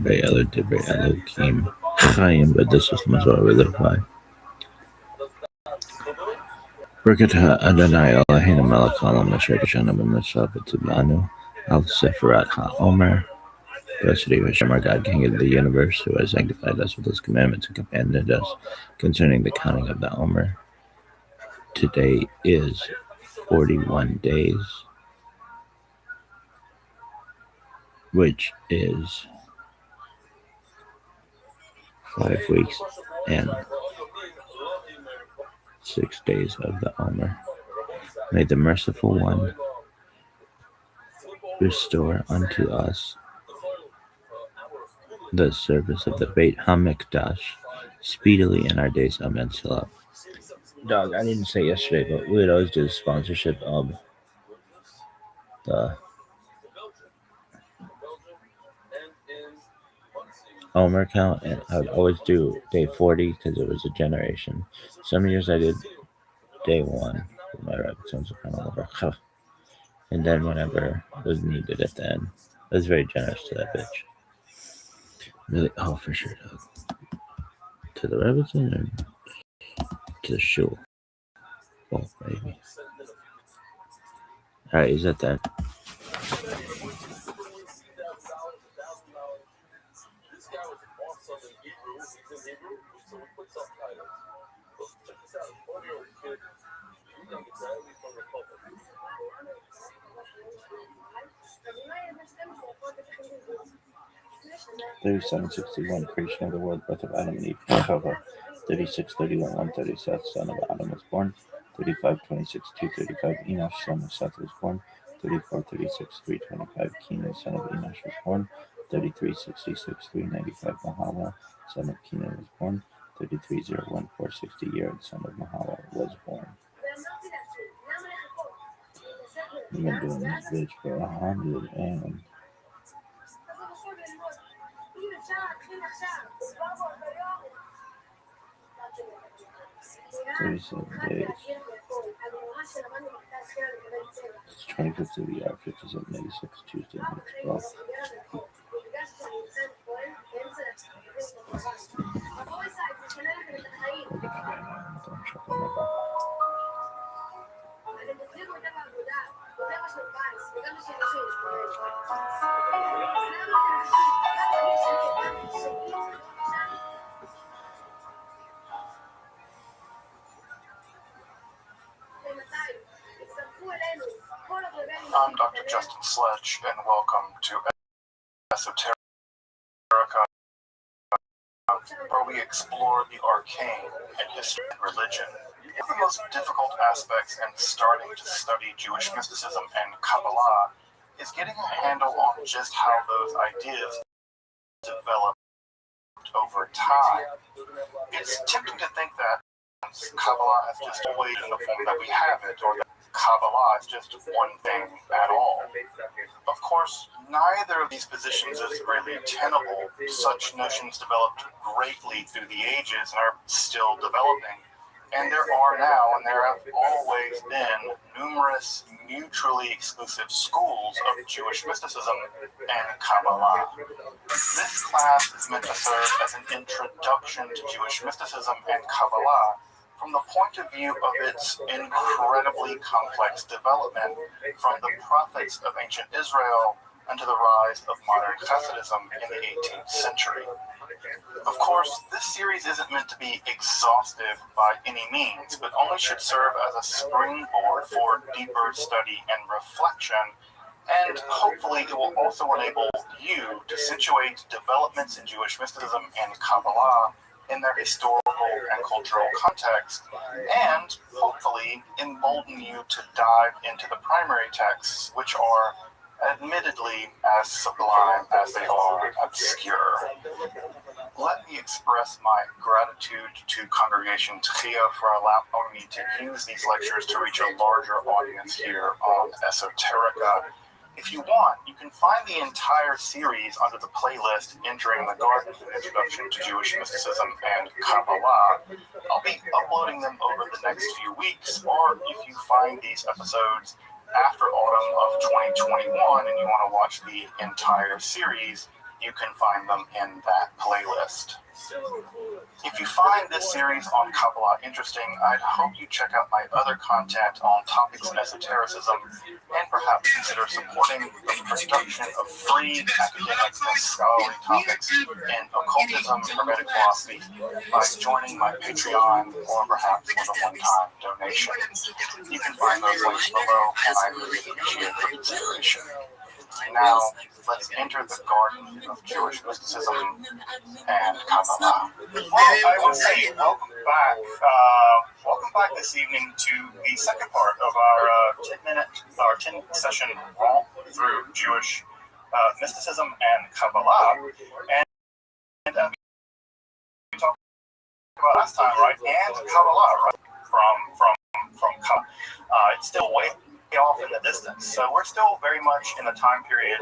Divrei Elo Divrei Elohim Chaim, but this is Mazor we live by. Berkat Adonai Eloheinu melech haolam asher b'shana b'mitzvah v'tzivanu al sefirat ha'omer. Blessed be Hashem, our God, King of the universe, who has sanctified us with his commandments and commanded us concerning the counting of the Omer. Today is 41 days, which is 5 weeks and 6 days of the Omer. May the merciful one restore unto us the service of the Beit HaMikdash speedily in our days. Amen. Salah. Dog, I didn't say yesterday, but we would always do the sponsorship of the Omer count, and I would always do day 40 because it was a generation. Some years I did day 1 with my rabbit sons kind of over, and then whenever was needed at the end. I was very generous to that bitch. Really, oh, for sure, dog. To the Rabbitson or to the shul? Both, maybe. Alright, is that that? $37.61 creation of the world, birth of Adam and Eve, Chava. 36:31 1:30 Seth, son of Adam, was born. 35:26 2:35 Enosh, son of Seth, was born. 34:36 3:25 Kenan, son of Enosh, was born. 33:66 3:95 Mahala, son of Kenan, was born. 33:01 4:60 Yared, son of Mahala, was born. We've been doing this bitch for 100 and 37 days. It's 25th of the year, 5786, Tuesday, March 12th. I'm Dr. Justin Sledge, and welcome to Esoterica, where we explore the arcane in history and religion. One of the most difficult aspects in starting to study Jewish mysticism and Kabbalah is getting a handle on just how those ideas developed over time. It's tempting to think that Kabbalah has just always in the form that we have it, or that Kabbalah is just one thing at all. Of course, neither of these positions is really tenable. Such notions developed greatly through the ages and are still developing. And there are now, and there have always been, numerous mutually exclusive schools of Jewish mysticism and Kabbalah. This class is meant to serve as an introduction to Jewish mysticism and Kabbalah from the point of view of its incredibly complex development from the prophets of ancient Israel and to the rise of modern Hasidism in the 18th century. Of course, this series isn't meant to be exhaustive by any means, but only should serve as a springboard for deeper study and reflection, and hopefully it will also enable you to situate developments in Jewish mysticism and Kabbalah in their historical and cultural context, and hopefully embolden you to dive into the primary texts, which are admittedly as sublime as they are obscure. Let me express my gratitude to Congregation Tchia for allowing me to use these lectures to reach a larger audience here on Esoterica. If you want, you can find the entire series under the playlist Entering the Garden, an Introduction to Jewish Mysticism and Kabbalah. I'll be uploading them over the next few weeks, or if you find these episodes after autumn of 2021 and you want to watch the entire series, you can find them in that playlist. If you find this series on Kabbalah interesting, I'd hope you check out my other content on topics in esotericism and perhaps consider supporting the production of free academic and scholarly topics in occultism and hermetic philosophy by joining my Patreon or perhaps with a one-time donation. You can find those links below, and I really appreciate the consideration. Now, let's enter the garden of Jewish mysticism and Kabbalah. Well, I would say welcome back this evening to the second part of our 10-session romp through Jewish mysticism and Kabbalah. And we talked about last time, right? And Kabbalah, right? From Kabbalah. It's still way off in the distance. So we're still very much in the time period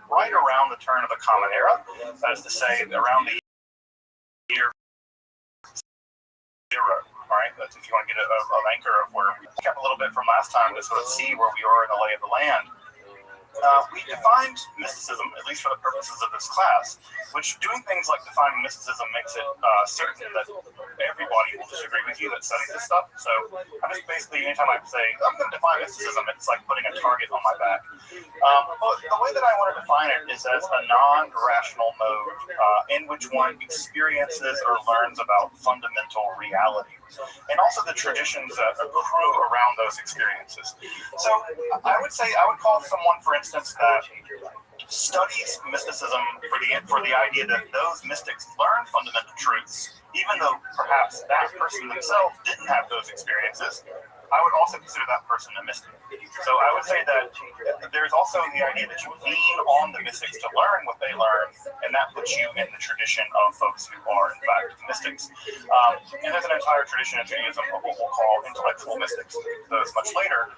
right around the turn of the Common Era. That is to say, around the year 0. All right, that's if you want to get an anchor of where we kept a little bit from last time to sort of see where we are in the lay of the land. We defined mysticism, at least for the purposes of this class, which doing things like defining mysticism makes it certain that everybody will disagree with you that studies this stuff. So I'm just basically, anytime I say, I'm going to define mysticism, it's like putting a target on my back. But the way that I want to define it is as a non-rational mode in which one experiences or learns about fundamental reality, and also the traditions that accrue around those experiences. So I would call someone, for instance, that studies mysticism for the idea that those mystics learn fundamental truths, even though perhaps that person themselves didn't have those experiences. I would also consider that person a mystic. So I would say that there's also the idea that you lean on the mystics to learn what they learn, and that puts you in the tradition of folks who are, in fact, mystics. And there's an entire tradition in Judaism of what we'll call intellectual mystics. Those much later.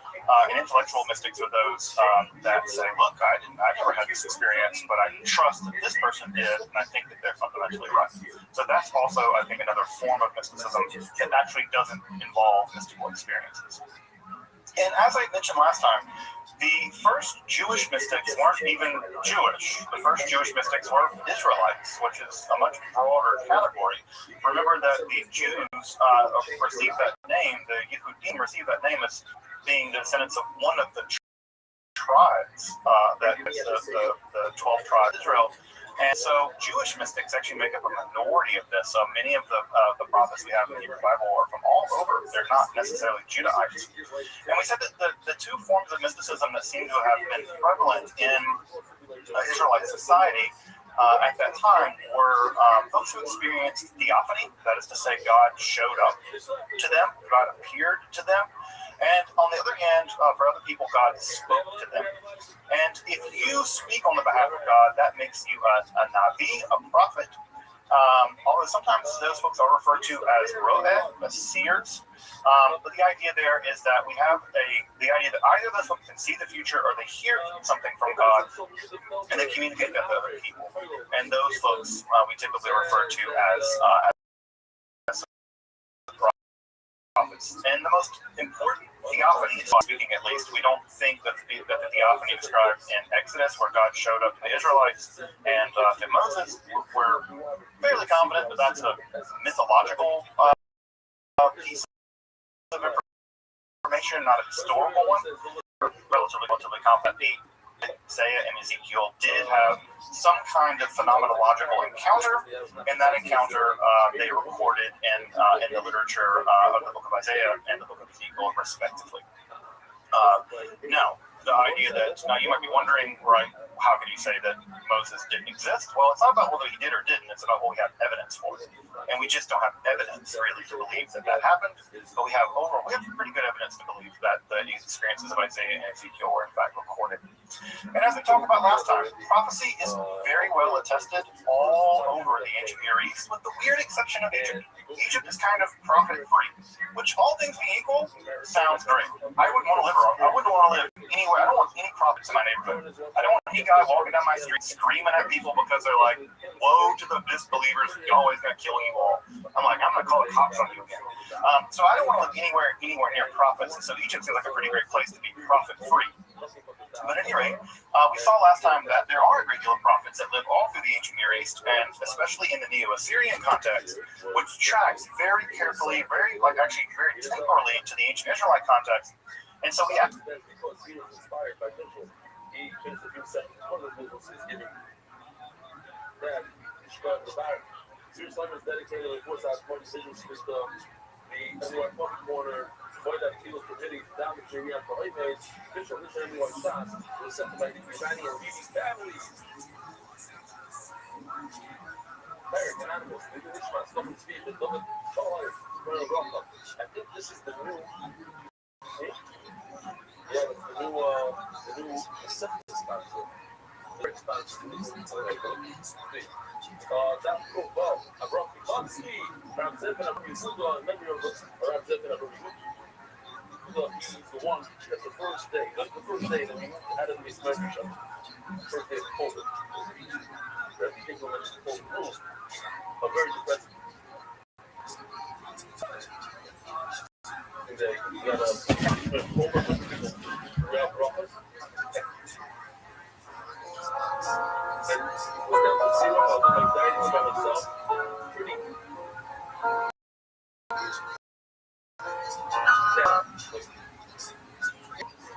And intellectual mystics are those that say, look, I never had this experience, but I trust that this person did, and I think that they're fundamentally right. So that's also, I think, another form of mysticism that actually doesn't involve mystical experiences. And as I mentioned last time, the first Jewish mystics weren't even Jewish. The first Jewish mystics were Israelites, which is a much broader category. Remember that the Jews received that name, the Yehudim received that name as being the descendants of one of the tribes, that is the 12 tribes of Israel. And so Jewish mystics actually make up a minority of this. So many of the prophets we have in the Hebrew Bible are from all over. They're not necessarily Judahites. And we said that the two forms of mysticism that seem to have been prevalent in Israelite society at that time were folks who experienced theophany. That is to say, God showed up to them, God appeared to them. And on the other hand, for other people, God spoke to them. And if you speak on the behalf of God, that makes you a navi, a prophet. Although sometimes those folks are referred to as roeh, as seers. But the idea there is that we have the idea that either those folks can see the future or they hear something from God and they communicate that to other people. And those folks we typically refer to as prophets. And the most important theophany, speaking at least, we don't think that the theophany described in Exodus, where God showed up to the Israelites and to Moses, we're fairly confident that that's a mythological piece of information, not a historical one. We're relatively confident Isaiah and Ezekiel did have some kind of phenomenological encounter, and that encounter they recorded in the literature of the book of Isaiah and the book of Ezekiel, respectively. Now, the idea that, now you might be wondering, right, how can you say that Moses didn't exist? Well, it's not about whether he did or didn't, it's about what we have evidence for. And we just don't have evidence, really, to believe that happened, but we have pretty good evidence to believe that the experiences of Isaiah and Ezekiel were, in fact, recorded. And as we talked about last time, prophecy is very well attested all over the ancient Near East, with the weird exception of Egypt. Egypt is kind of prophet-free, which, all things being equal, sounds great. I wouldn't want to live anywhere. I don't want any prophets in my neighborhood. I don't want any guy walking down my street screaming at people because they're like, woe to the disbelievers, Yahweh's going to kill you all. I'm like, I'm going to call the cops on you again. So I don't want to live anywhere near prophets, and so Egypt seems like a pretty great place to be prophet-free. But at any rate, we saw last time that there are a great deal of prophets that live all through the ancient Near East, and especially in the Neo-Assyrian context, which tracks very carefully, very temporally to the ancient Israelite context. And so we have. Because he was inspired by Mitchell, he finished himself one of the businesses giving that about Jerusalem is dedicated to force out one decision system, the everyone public corner, boy that he was committing down the Syria for inmates, Mitchell this everyone shots, was sent by the Iranian and Levy's families. American animals, the Ishmael, stop and speed, the double, I think this is the new. Yeah, the new acceptance sponsor. That football, I brought the Bugsy, Ram Zepin of Yusuga, and memory of Ram Zepin of Yusuga. He's the one, that's the first day. That's the first day that we had in this membership. First day of COVID. That we think we're going to COVID rules, but very depressing. And you got over throughout Rothschild. And went down to zero. I was like dying by myself. Pretty.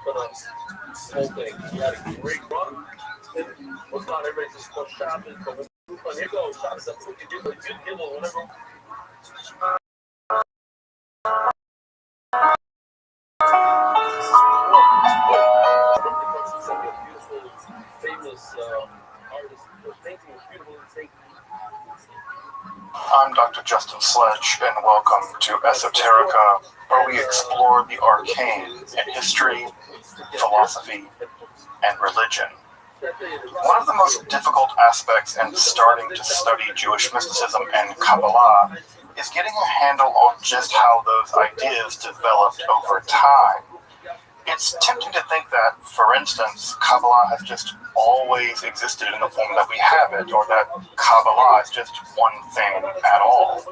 But whole thing. He had a great run. And was not everybody just go shopping. But when here goes, shots up, look at you, but you give or whatever. I'm Dr. Justin Sledge, and welcome to Esoterica, where we explore the arcane in history, philosophy, and religion. One of the most difficult aspects in starting to study Jewish mysticism and Kabbalah is getting a handle on just how those ideas developed over time. It's tempting to think that, for instance, Kabbalah has just always existed in the form that we have it, or that Kabbalah is just one thing at all.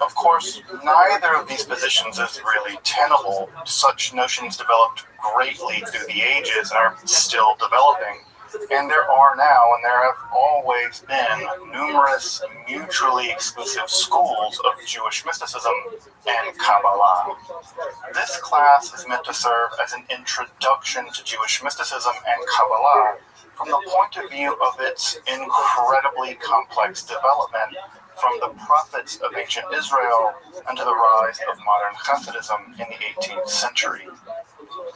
Of course, neither of these positions is really tenable. Such notions developed greatly through the ages and are still developing. And there are now, and there have always been, numerous mutually exclusive schools of Jewish mysticism and Kabbalah. This class is meant to serve as an introduction to Jewish mysticism and Kabbalah from the point of view of its incredibly complex development from the prophets of ancient Israel and to the rise of modern Hasidism in the 18th century.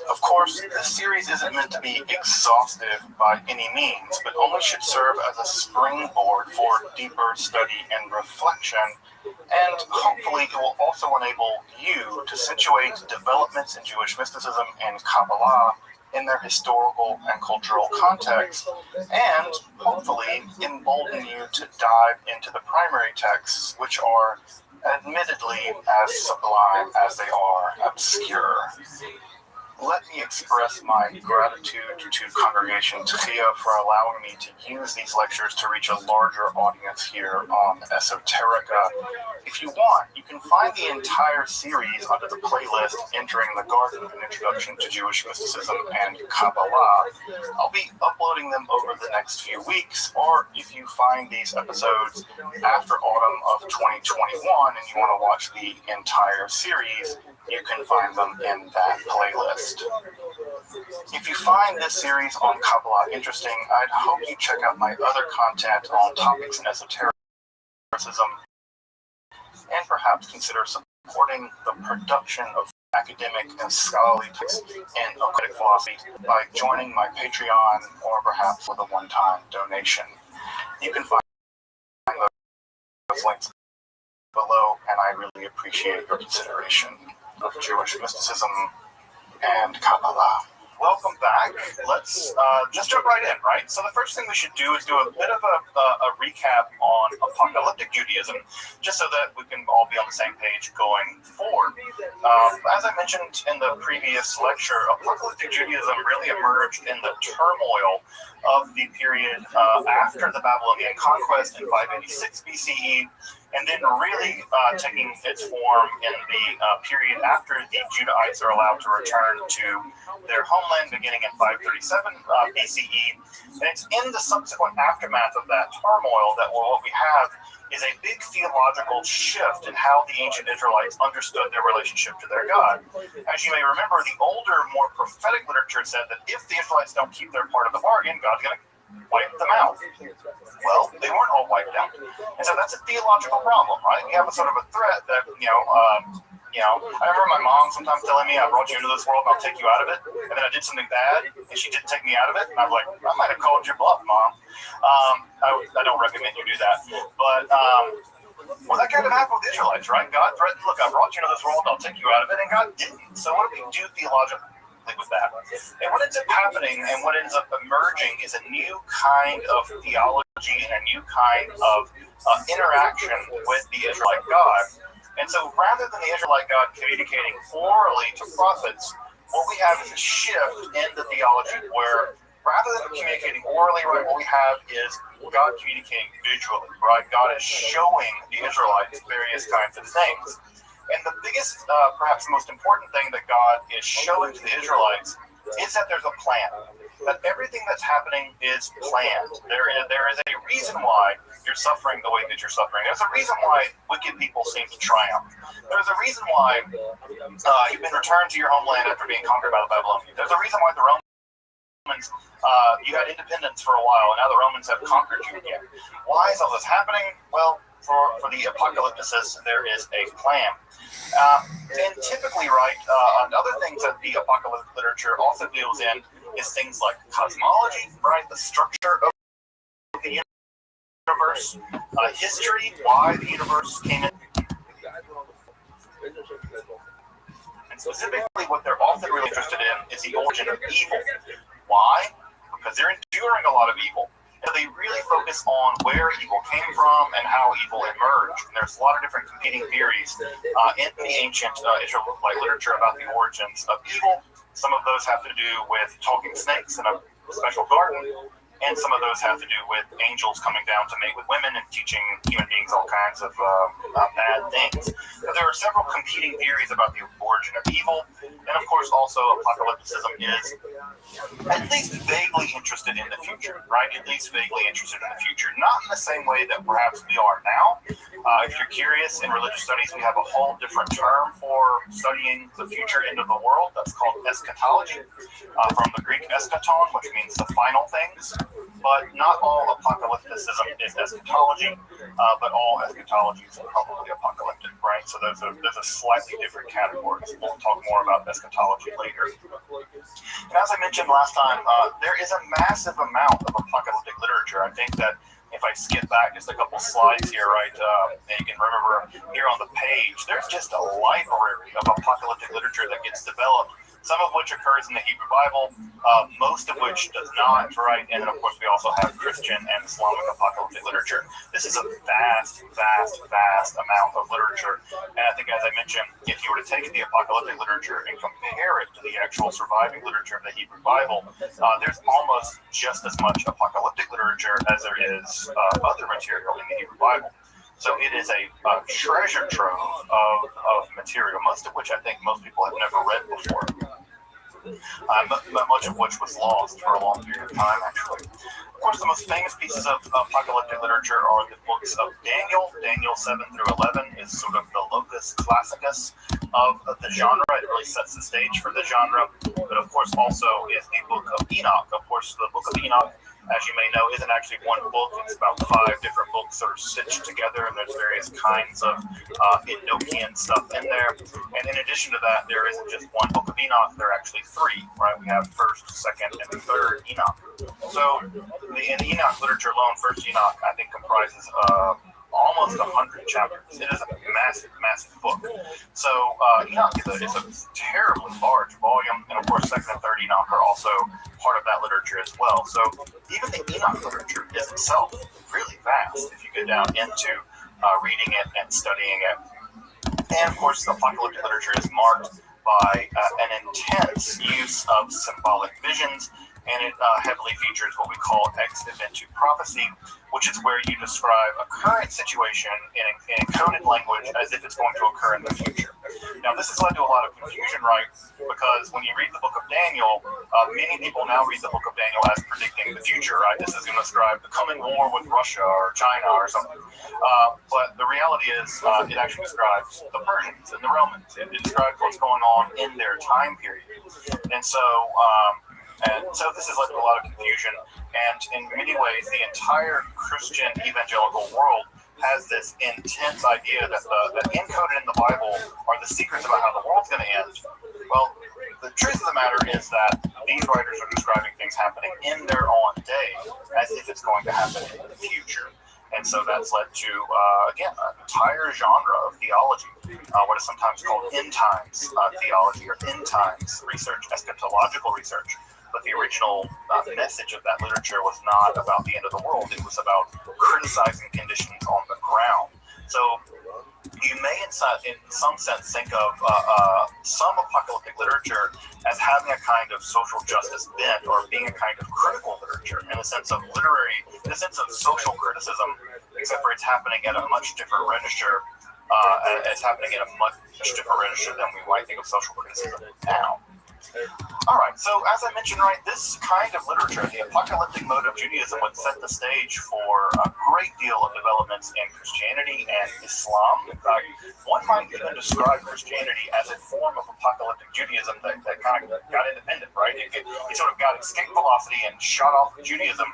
Of course, this series isn't meant to be exhaustive by any means, but only should serve as a springboard for deeper study and reflection, and hopefully it will also enable you to situate developments in Jewish mysticism and Kabbalah in their historical and cultural context, and hopefully embolden you to dive into the primary texts, which are admittedly as sublime as they are obscure. Let me express my gratitude to Congregation Tchia for allowing me to use these lectures to reach a larger audience here on Esoterica. If you want, you can find the entire series under the playlist Entering the Garden, an Introduction to Jewish Mysticism and Kabbalah. I'll be uploading them over the next few weeks, or if you find these episodes after autumn of 2021 and you want to watch the entire series, you can find them in that playlist. If you find this series on Kabbalah interesting, I'd hope you check out my other content on topics in esotericism, and perhaps consider supporting the production of academic and scholarly texts in occultic philosophy by joining my Patreon or perhaps with a one-time donation. You can find those links below, and I really appreciate your consideration of Jewish mysticism and Kabbalah. Welcome back. Let's just jump right in, right? So the first thing we should do is do a bit of a recap on apocalyptic Judaism, just so that we can all be on the same page going forward. As I mentioned in the previous lecture, apocalyptic Judaism really emerged in the turmoil of the period after the Babylonian conquest in 586 BCE, and then really taking its form in the period after the Judahites are allowed to return to their homeland beginning in 537 BCE. And it's in the subsequent aftermath of that turmoil that what we have is a big theological shift in how the ancient Israelites understood their relationship to their God. As you may remember, the older, more prophetic literature said that if the Israelites don't keep their part of the bargain, God's going to wipe them out. Well, they weren't all wiped out. And so that's a theological problem, right? You have a sort of a threat that, I remember my mom sometimes telling me, I brought you into this world and I'll take you out of it. And then I did something bad and she didn't take me out of it. And I was like, I might have called your bluff, Mom. I don't recommend you do that. But, well, that kind of happened with the Israelites, right? God threatened, look, I brought you into this world, I'll take you out of it. And God didn't. So what do we do theologically with that? And what ends up happening and what ends up emerging is a new kind of theology and a new kind of interaction with the Israelite God. And so rather than the Israelite God communicating orally to prophets, what we have is a shift in the theology where rather than communicating orally, right, what we have is God communicating visually, right? God is showing the Israelites various kinds of things. And the biggest, perhaps most important thing that God is showing to the Israelites is that there's a plan, that everything that's happening is planned. There is a reason why you're suffering the way that you're suffering. There's a reason why wicked people seem to triumph. There's a reason why you've been returned to your homeland after being conquered by the Babylonians. There's a reason why the Romans, you had independence for a while, and now the Romans have conquered you again. Why is all this happening? Well, for the apocalyptists, there is a plan. And typically, right, other things that the apocalyptic literature also deals in is things like cosmology, right, the structure of the universe, history, why the universe came in. And specifically, what they're often really interested in is the origin of evil. Why? Because they're enduring a lot of evil. So they really focus on where evil came from and how evil emerged. And there's a lot of different competing theories in the ancient Israelite literature about the origins of evil. Some of those have to do with talking snakes in a special garden, and some of those have to do with angels coming down to mate with women and teaching human beings all kinds of bad things. But there are several competing theories about the origin of evil, and of course also apocalypticism is at least vaguely interested in the future, right? At least vaguely interested in the future. Not in the same way that perhaps we are now. If you're curious, in religious studies we have a whole different term for studying the future end of the world. That's called eschatology, from the Greek eschaton, which means the final things. But not all apocalypticism is eschatology, but all eschatology is probably apocalyptic, right? So there's a slightly different category. We'll talk more about eschatology later. And as I mentioned last time, there is a massive amount of apocalyptic literature. I think that if I skip back just a couple slides here, right, and you can remember here on the page, there's just a library of apocalyptic literature that gets developed, some of which occurs in the Hebrew Bible, most of which does not, right? And then, of course, we also have Christian and Islamic apocalyptic literature. This is a vast amount of literature. And I think, as I mentioned, if you were to take the apocalyptic literature and compare it to the actual surviving literature of the Hebrew Bible, there's almost just as much apocalyptic literature as there is other material in the Hebrew Bible. So it is a treasure trove of material, most of which I think most people have never read before. Much of which was lost for a long period of time, actually. Of course, the most famous pieces of apocalyptic literature are the books of Daniel. Daniel 7 through 11 is sort of the locus classicus of the genre. It really sets the stage for the genre. But of course, also is the book of Enoch. Of course, the book of Enoch, as you may know, isn't actually one book. It's about 5 different books that are stitched together, and there's various kinds of Enochian stuff in there. And in addition to that, there isn't just one book of Enoch. There are actually 3, right? We have 1st, 2nd, and 3rd Enoch. So in the Enoch literature alone, 1st Enoch, I think, comprises almost 100 chapters. It is a massive book. So Enoch is a terribly large volume, and of course 2nd and 3rd Enoch are also part of that literature as well. So even the Enoch literature is itself really vast if you get down into reading it and studying it. And of course the apocalyptic literature is marked by an intense use of symbolic visions and it heavily features what we call ex eventu prophecy, which is where you describe a current situation in encoded language as if it's going to occur in the future. Now, this has led to a lot of confusion, right? Because when you read the book of Daniel, many people now read the book of Daniel as predicting the future, right? This is going to describe the coming war with Russia or China or something. But the reality is, it actually describes the Persians and the Romans. It describes what's going on in their time period. And so this has led to a lot of confusion. And in many ways, the entire Christian evangelical world has this intense idea that encoded in the Bible are the secrets about how the world's going to end. Well, the truth of the matter is that these writers are describing things happening in their own day as if it's going to happen in the future. And so that's led to, again, an entire genre of theology, what is sometimes called end times theology or end times research, eschatological research. But the original message of that literature was not about the end of the world. It was about criticizing conditions on the ground. So you may, in some sense, think of some apocalyptic literature as having a kind of social justice bent or being a kind of critical literature in the sense of social criticism, except for it's happening at a much different register. It's happening at a much different register than we might think of social criticism now. All right, so as I mentioned, right, this kind of literature, the apocalyptic mode of Judaism, would set the stage for a great deal of developments in Christianity and Islam. In fact, one might even describe Christianity as a form of apocalyptic Judaism that kind of got independent, right? It sort of got escape velocity and shot off Judaism.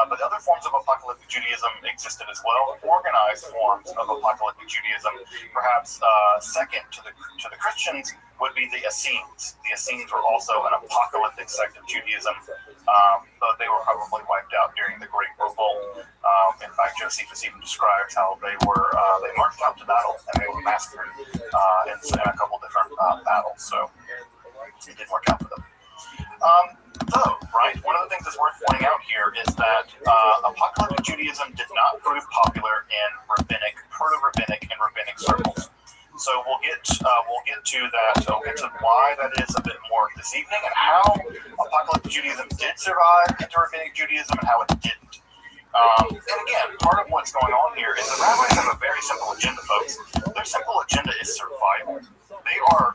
But other forms of apocalyptic Judaism existed as well. Organized forms of apocalyptic Judaism, perhaps second to the Christians, would be the Essenes. The Essenes were also an apocalyptic sect of Judaism, though they were probably wiped out during the Great Revolt. In fact, Josephus even describes how they marched out to battle and they were massacred in a couple different battles. So it didn't work out for them. One of the things that's worth pointing out here is that apocalyptic Judaism did not prove popular in proto-rabbinic and rabbinic circles. So we'll get to that. We'll get to why that is a bit more this evening, and how apocalyptic Judaism did survive into rabbinic Judaism and how it didn't. And again, part of what's going on here is the rabbis have a very simple agenda, folks. Their simple agenda is survival.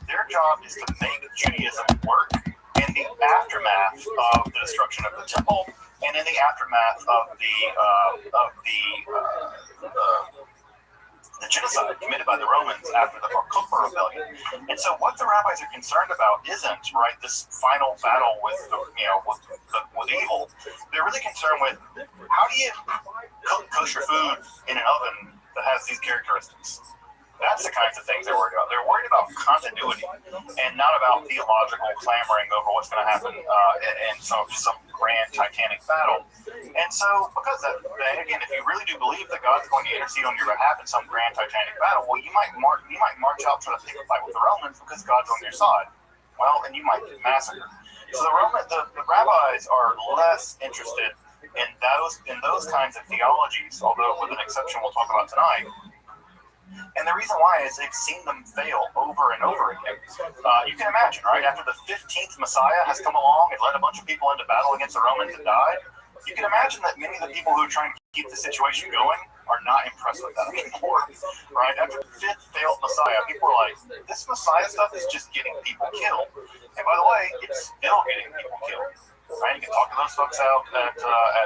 Their job is to make Judaism work in the aftermath of the destruction of the temple and in the aftermath of the genocide committed by the Romans after the Bar Kokhba rebellion. And so what the rabbis are concerned about isn't, right, this final battle with evil. They're really concerned with how do you cook kosher food in an oven that has these characteristics. That's the kinds of things they're worried about. They're worried about continuity and not about theological clamoring over what's going to happen in some grand titanic battle. And so, because that, again, if you really do believe that God's going to intercede on your behalf in some grand titanic battle, well, you might march out trying to pick a fight with the Romans because God's on your side. Well, and you might get massacred. So the rabbis are less interested in those kinds of theologies, although with an exception we'll talk about tonight. And the reason why is they've seen them fail over and over again. You can imagine, right? After the 15th Messiah has come along and led a bunch of people into battle against the Romans and died, you can imagine that many of the people who are trying to keep the situation going are not impressed with that anymore, right? After the 5th failed Messiah, people are like, this Messiah stuff is just getting people killed. And by the way, it's still getting people killed. Right? You can talk to those folks out at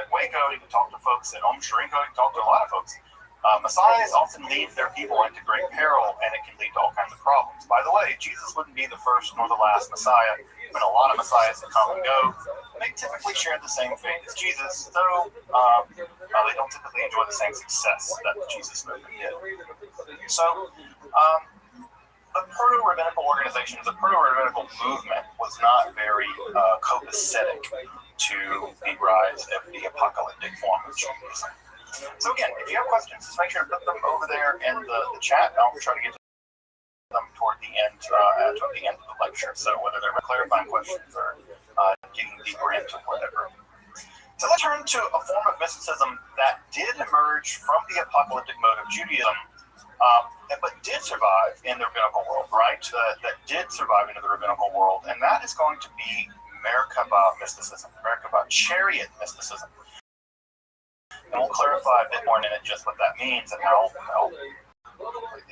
Waco, you can talk to folks at Shrinko, you can talk to a lot of folks. Messiahs often lead their people into great peril, and it can lead to all kinds of problems. By the way, Jesus wouldn't be the first nor the last Messiah. There's been a lot of Messiahs that come and go. They typically share the same fate as Jesus, though they don't typically enjoy the same success that the Jesus movement did. So, the proto-rabbinical organizations, the proto-rabbinical movement was not very copacetic to the rise of the apocalyptic form of Judaism. So again, if you have questions, just make sure to put them over there in the chat. I'll try to get to them toward the end of the lecture. So whether they're clarifying questions or digging deeper into whatever. So let's turn to a form of mysticism that did emerge from the apocalyptic mode of Judaism, but did survive in the rabbinical world, right? That did survive into the rabbinical world, and that is going to be Merkabah mysticism, Merkabah chariot mysticism. And we'll clarify a bit more in a minute just what that means and how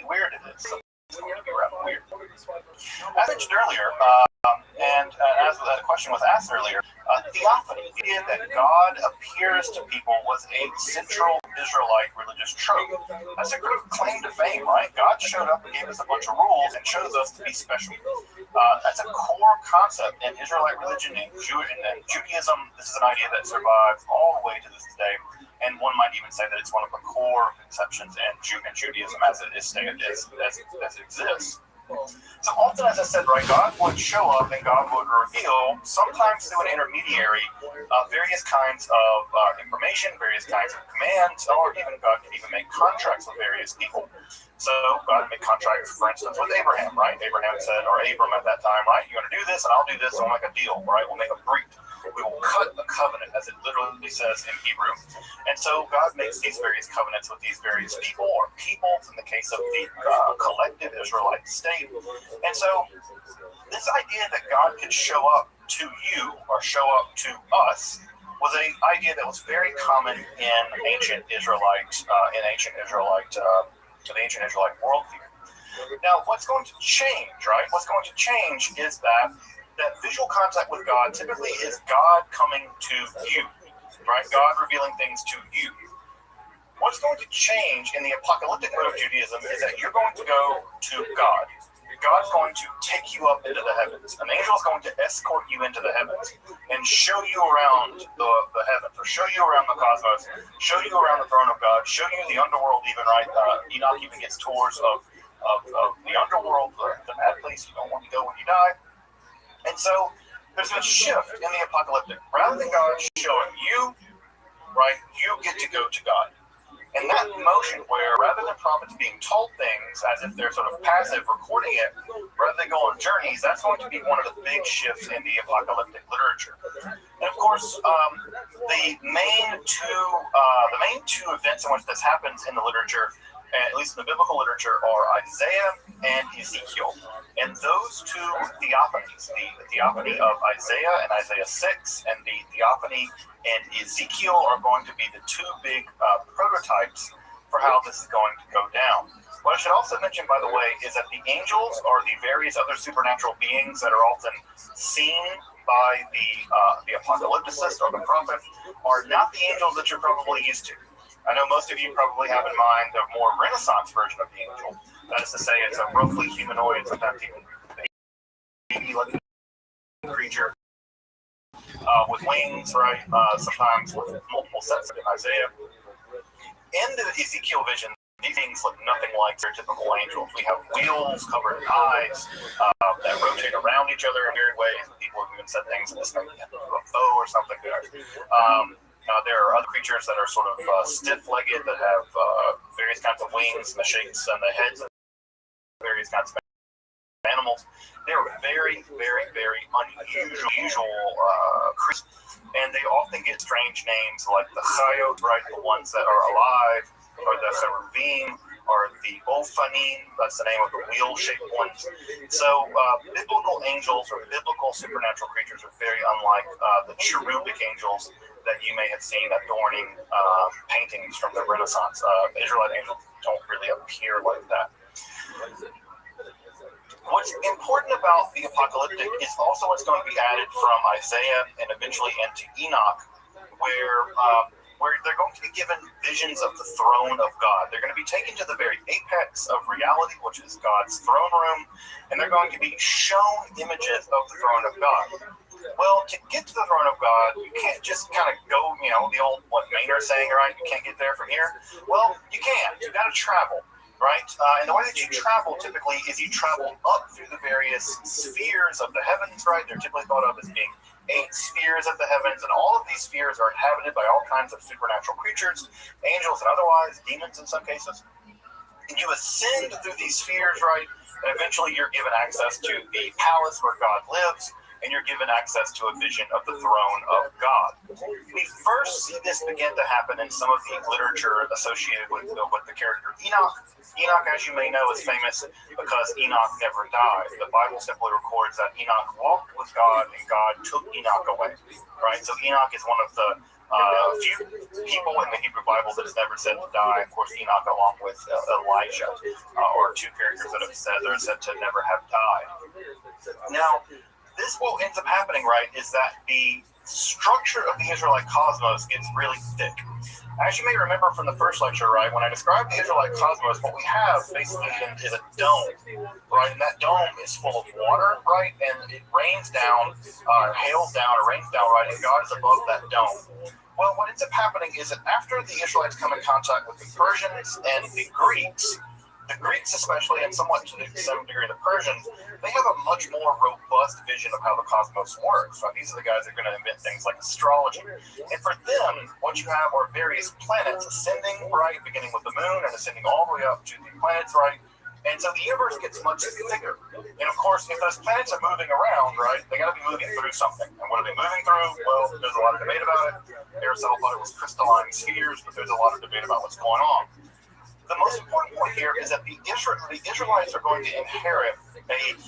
weird it is. So it's going to be rather weird. As mentioned earlier, and as the question was asked earlier, theophany, the idea that God appears to people, was a central Israelite religious trope. That's a good claim to fame, right? God showed up and gave us a bunch of rules and chose us to be special. That's a core concept in Israelite religion and Judaism. This is an idea that survives all the way to this day. And one might even say that it's one of the core conceptions in Judaism as it is as it exists. So often, as I said, right, God would show up and God would reveal, sometimes through an intermediary, various kinds of information, various kinds of commands, or even God could even make contracts with various people. So God made contracts, for instance, with Abraham, right? Abraham said, or Abram at that time, right, you're going to do this and I'll do this and we'll make a deal, right? We'll make a brit. We will cut a covenant, as it literally says in Hebrew. And so God makes these various covenants with these various people, or peoples in the case of the collective Israelite state. And so this idea that God could show up to you or show up to us was an idea that was very common in ancient Israelite, the ancient Israelite worldview. Now, what's going to change, right? What's going to change is that visual contact with God typically is God coming to you, right? God revealing things to you. What's going to change in the apocalyptic mode of Judaism is that you're going to go to God. God's going to take you up into the heavens. An angel is going to escort you into the heavens and show you around the heavens, or show you around the cosmos, show you around the throne of God, show you the underworld even, right? Enoch even gets tours of the underworld, the bad place you don't want to go when you die. And so there's a shift in the apocalyptic. Rather than God showing you, right, you get to go to God. And that motion where rather than prophets being told things as if they're sort of passive recording it, rather than go on journeys, that's going to be one of the big shifts in the apocalyptic literature. And of course, the main two events in which this happens in the literature, at least in the biblical literature, are Isaiah and Ezekiel. And those two theophanies, the theophany of Isaiah and Isaiah 6, and the theophany and Ezekiel, are going to be the two big prototypes for how this is going to go down. What I should also mention, by the way, is that the angels or the various other supernatural beings that are often seen by the apocalypticist or the prophet are not the angels that you're probably used to. I know most of you probably have in mind a more Renaissance version of the angel. That is to say, it's a roughly humanoid, sometimes even baby-looking creature with wings, right? Sometimes with multiple sets of Isaiah. In the Ezekiel vision, these things look nothing like their typical angels. We have wheels covered in eyes that rotate around each other in weird ways. People have even said things in this maybe a bow or something there. There are other creatures that are sort of stiff-legged that have various kinds of wings and the shapes and the heads of various kinds of animals. They're very, very, very unusual creatures, and they often get strange names like the Chayot, right, the ones that are alive, or the Cheruvim, or the Ophanim, that's the name of the wheel-shaped ones. So biblical angels or biblical supernatural creatures are very unlike the cherubic angels that you may have seen adorning paintings from the Renaissance. Israelite angels don't really appear like that. What's important about the apocalyptic is also what's going to be added from Isaiah and eventually into Enoch, where they're going to be given visions of the throne of God. They're going to be taken to the very apex of reality, which is God's throne room, and they're going to be shown images of the throne of God. Well, to get to the throne of God, you can't just kind of go, the old, what Maynard's saying, right? You can't get there from here. Well, you can. You got to travel. Right? And the way that you travel typically is you travel up through the various spheres of the heavens, right? They're typically thought of as being 8 spheres of the heavens, and all of these spheres are inhabited by all kinds of supernatural creatures, angels and otherwise, demons in some cases. And you ascend through these spheres, right? And eventually you're given access to the palace where God lives, and you're given access to a vision of the throne of God. We first see this begin to happen in some of the literature associated with the character Enoch. Enoch, as you may know, is famous because Enoch never died. The Bible simply records that Enoch walked with God and God took Enoch away, right? So Enoch is one of the few people in the Hebrew Bible that is never said to die. Of course, Enoch, along with Elijah, are two characters that are said to never have died. Now, this what ends up happening, right, is that the structure of the Israelite cosmos gets really thick. As you may remember from the first lecture, right, when I described the Israelite cosmos, what we have basically is a dome, right, and that dome is full of water, right, and it rains down, hails down, or rains down, right, and God is above that dome. Well, what ends up happening is that after the Israelites come in contact with the Persians and the Greeks especially, and somewhat to some degree the Persians, they have a much more robust vision of how the cosmos works. Right? These are the guys that are going to invent things like astrology. And for them, what you have are various planets ascending, right, beginning with the moon and ascending all the way up to the planets, right? And so the universe gets much bigger. And of course, if those planets are moving around, right, they got to be moving through something. And what are they moving through? Well, there's a lot of debate about it. Aristotle thought it was crystalline spheres, but there's a lot of debate about what's going on. The most important point here is that the Israelites are going to inherit a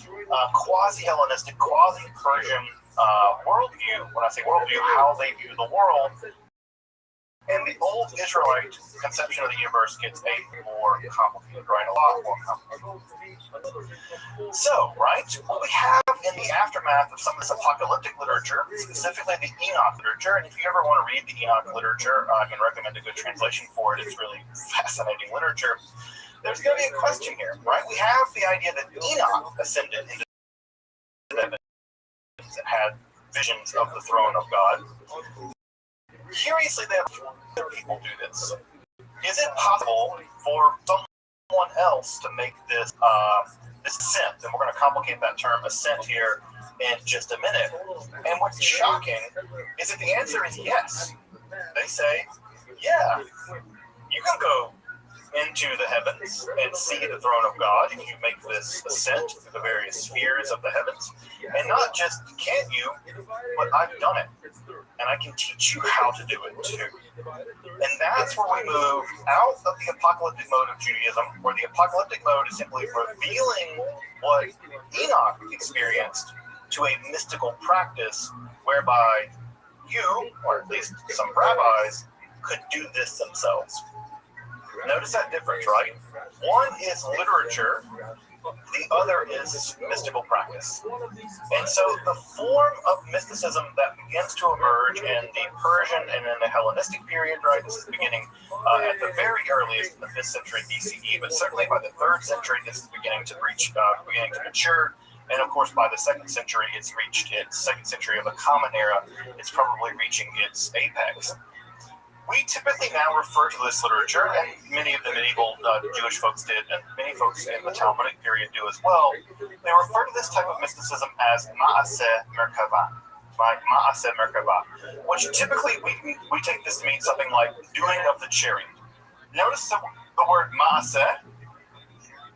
quasi-Hellenistic, quasi-Persian worldview. When I say worldview, how they view the world. And the old Israelite conception of the universe gets more complicated, right? A lot more complicated. So, right, what we have in the aftermath of some of this apocalyptic literature, specifically the Enoch literature, and if you ever want to read the Enoch literature, I can recommend a good translation for it. It's really fascinating literature. There's going to be a question here, right? We have the idea that Enoch ascended into heaven and had visions of the throne of God. Curiously, other people do this. Is it possible for someone else to make this ascent? And we're going to complicate that term ascent here in just a minute. And what's shocking is that the answer is yes. They say, yeah, you can go into the heavens and see the throne of God if you make this ascent through the various spheres of the heavens. And not just can you, but I've done it. And I can teach you how to do it too. And that's where we move out of the apocalyptic mode of Judaism, where the apocalyptic mode is simply revealing what Enoch experienced to a mystical practice whereby you, or at least some rabbis, could do this themselves. Notice that difference, right? One is literature, the other is mystical practice. And so the form of mysticism that begins to emerge in the Persian and in the Hellenistic period, right? This is beginning at the very earliest in the 5th century BCE, but certainly by the 3rd century, this is beginning to mature. And of course, by the 2nd century, it's reached its 2nd century of the Common Era. It's probably reaching its apex. We typically now refer to this literature, and many of the medieval Jewish folks did, and many folks in the Talmudic period do as well. They refer to this type of mysticism as Ma'aseh Merkavah, right? Ma'aseh Merkavah, which typically we take this to mean something like doing of the chariot. Notice the word Ma'aseh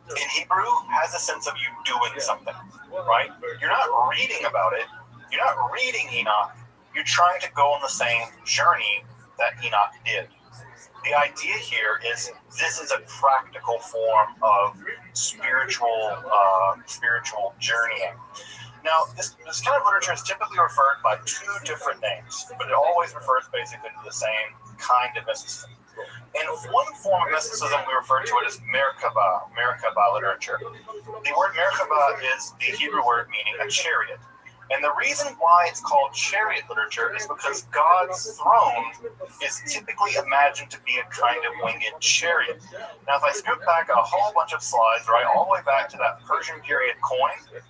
in Hebrew has a sense of you doing something, right? You're not reading about it. You're not reading Enoch. You're trying to go on the same journey that Enoch did. The idea here is this is a practical form of spiritual journeying. Now, this kind of literature is typically referred by two different names, but it always refers basically to the same kind of mysticism. In one form of mysticism, we refer to it as Merkabah literature. The word Merkabah is the Hebrew word meaning a chariot. And the reason why it's called chariot literature is because God's throne is typically imagined to be a kind of winged chariot. Now, if I scoot back a whole bunch of slides, right, all the way back to that Persian period coin,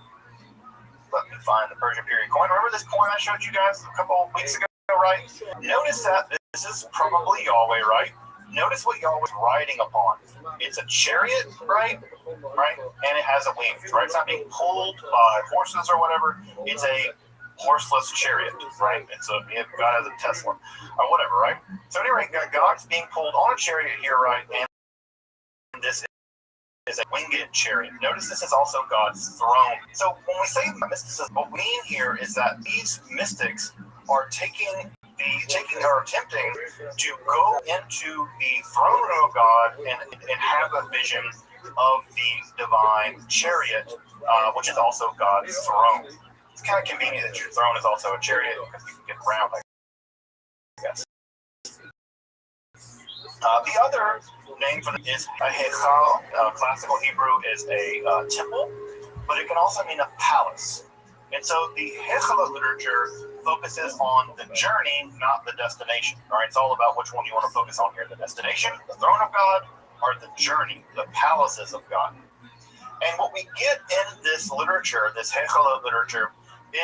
let me find the Persian period coin. Remember this coin I showed you guys a couple of weeks ago, right? Notice that this is probably Yahweh, right? Notice what Yahweh's riding upon. It's a chariot, right? And it has a wings, right? It's not being pulled by horses or whatever. It's a horseless chariot, right? And so God has a Tesla or whatever, right? So anyway, God's being pulled on a chariot here, right? And this is a winged chariot. Notice this is also God's throne. So when we say mysticism, what we mean here is that these mystics are attempting to go into the throne room of God and have a vision of the divine chariot, which is also God's throne. It's kind of convenient that your throne is also a chariot because you can get around, I guess. The other name for it is a hechal. Classical Hebrew is a temple, but it can also mean a palace. And so the hechal literature focuses on the journey, not the destination. All right, it's all about which one you want to focus on here: the destination, the throne of God, or the journey, the palaces of God. And what we get in this literature, this hechal literature,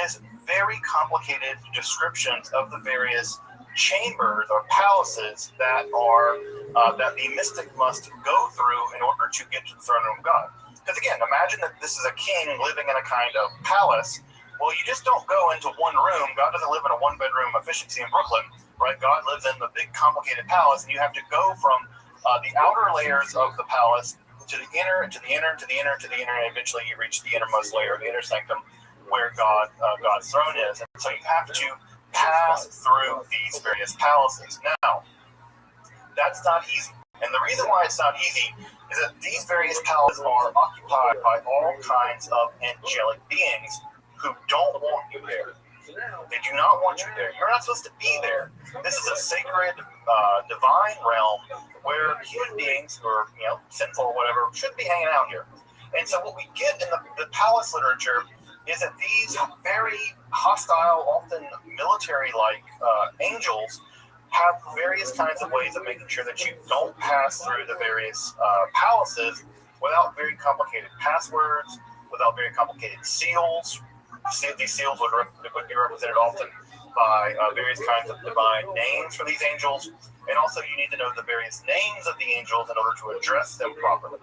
is very complicated descriptions of the various chambers or palaces that the mystic must go through in order to get to the throne room of God. Because again, imagine that this is a king living in a kind of palace. Well, you just don't go into one room. God doesn't live in a one-bedroom efficiency in Brooklyn, right? God lives in the big, complicated palace, and you have to go from the outer layers of the palace to the inner, to the inner, to the inner, to the inner, and eventually you reach the innermost layer, the inner sanctum, where God's throne is. And so you have to pass through these various palaces. Now, that's not easy. And the reason why it's not easy is that these various palaces are occupied by all kinds of angelic beings who don't want you there. They do not want you there. You're not supposed to be there. This is a sacred, divine realm where human beings, or sinful or whatever, shouldn't be hanging out here. And so what we get in the palace literature is that these very hostile, often military-like angels have various kinds of ways of making sure that you don't pass through the various palaces without very complicated passwords, without very complicated seals. These seals would be represented often by various kinds of divine names for these angels, and also you need to know the various names of the angels in order to address them properly.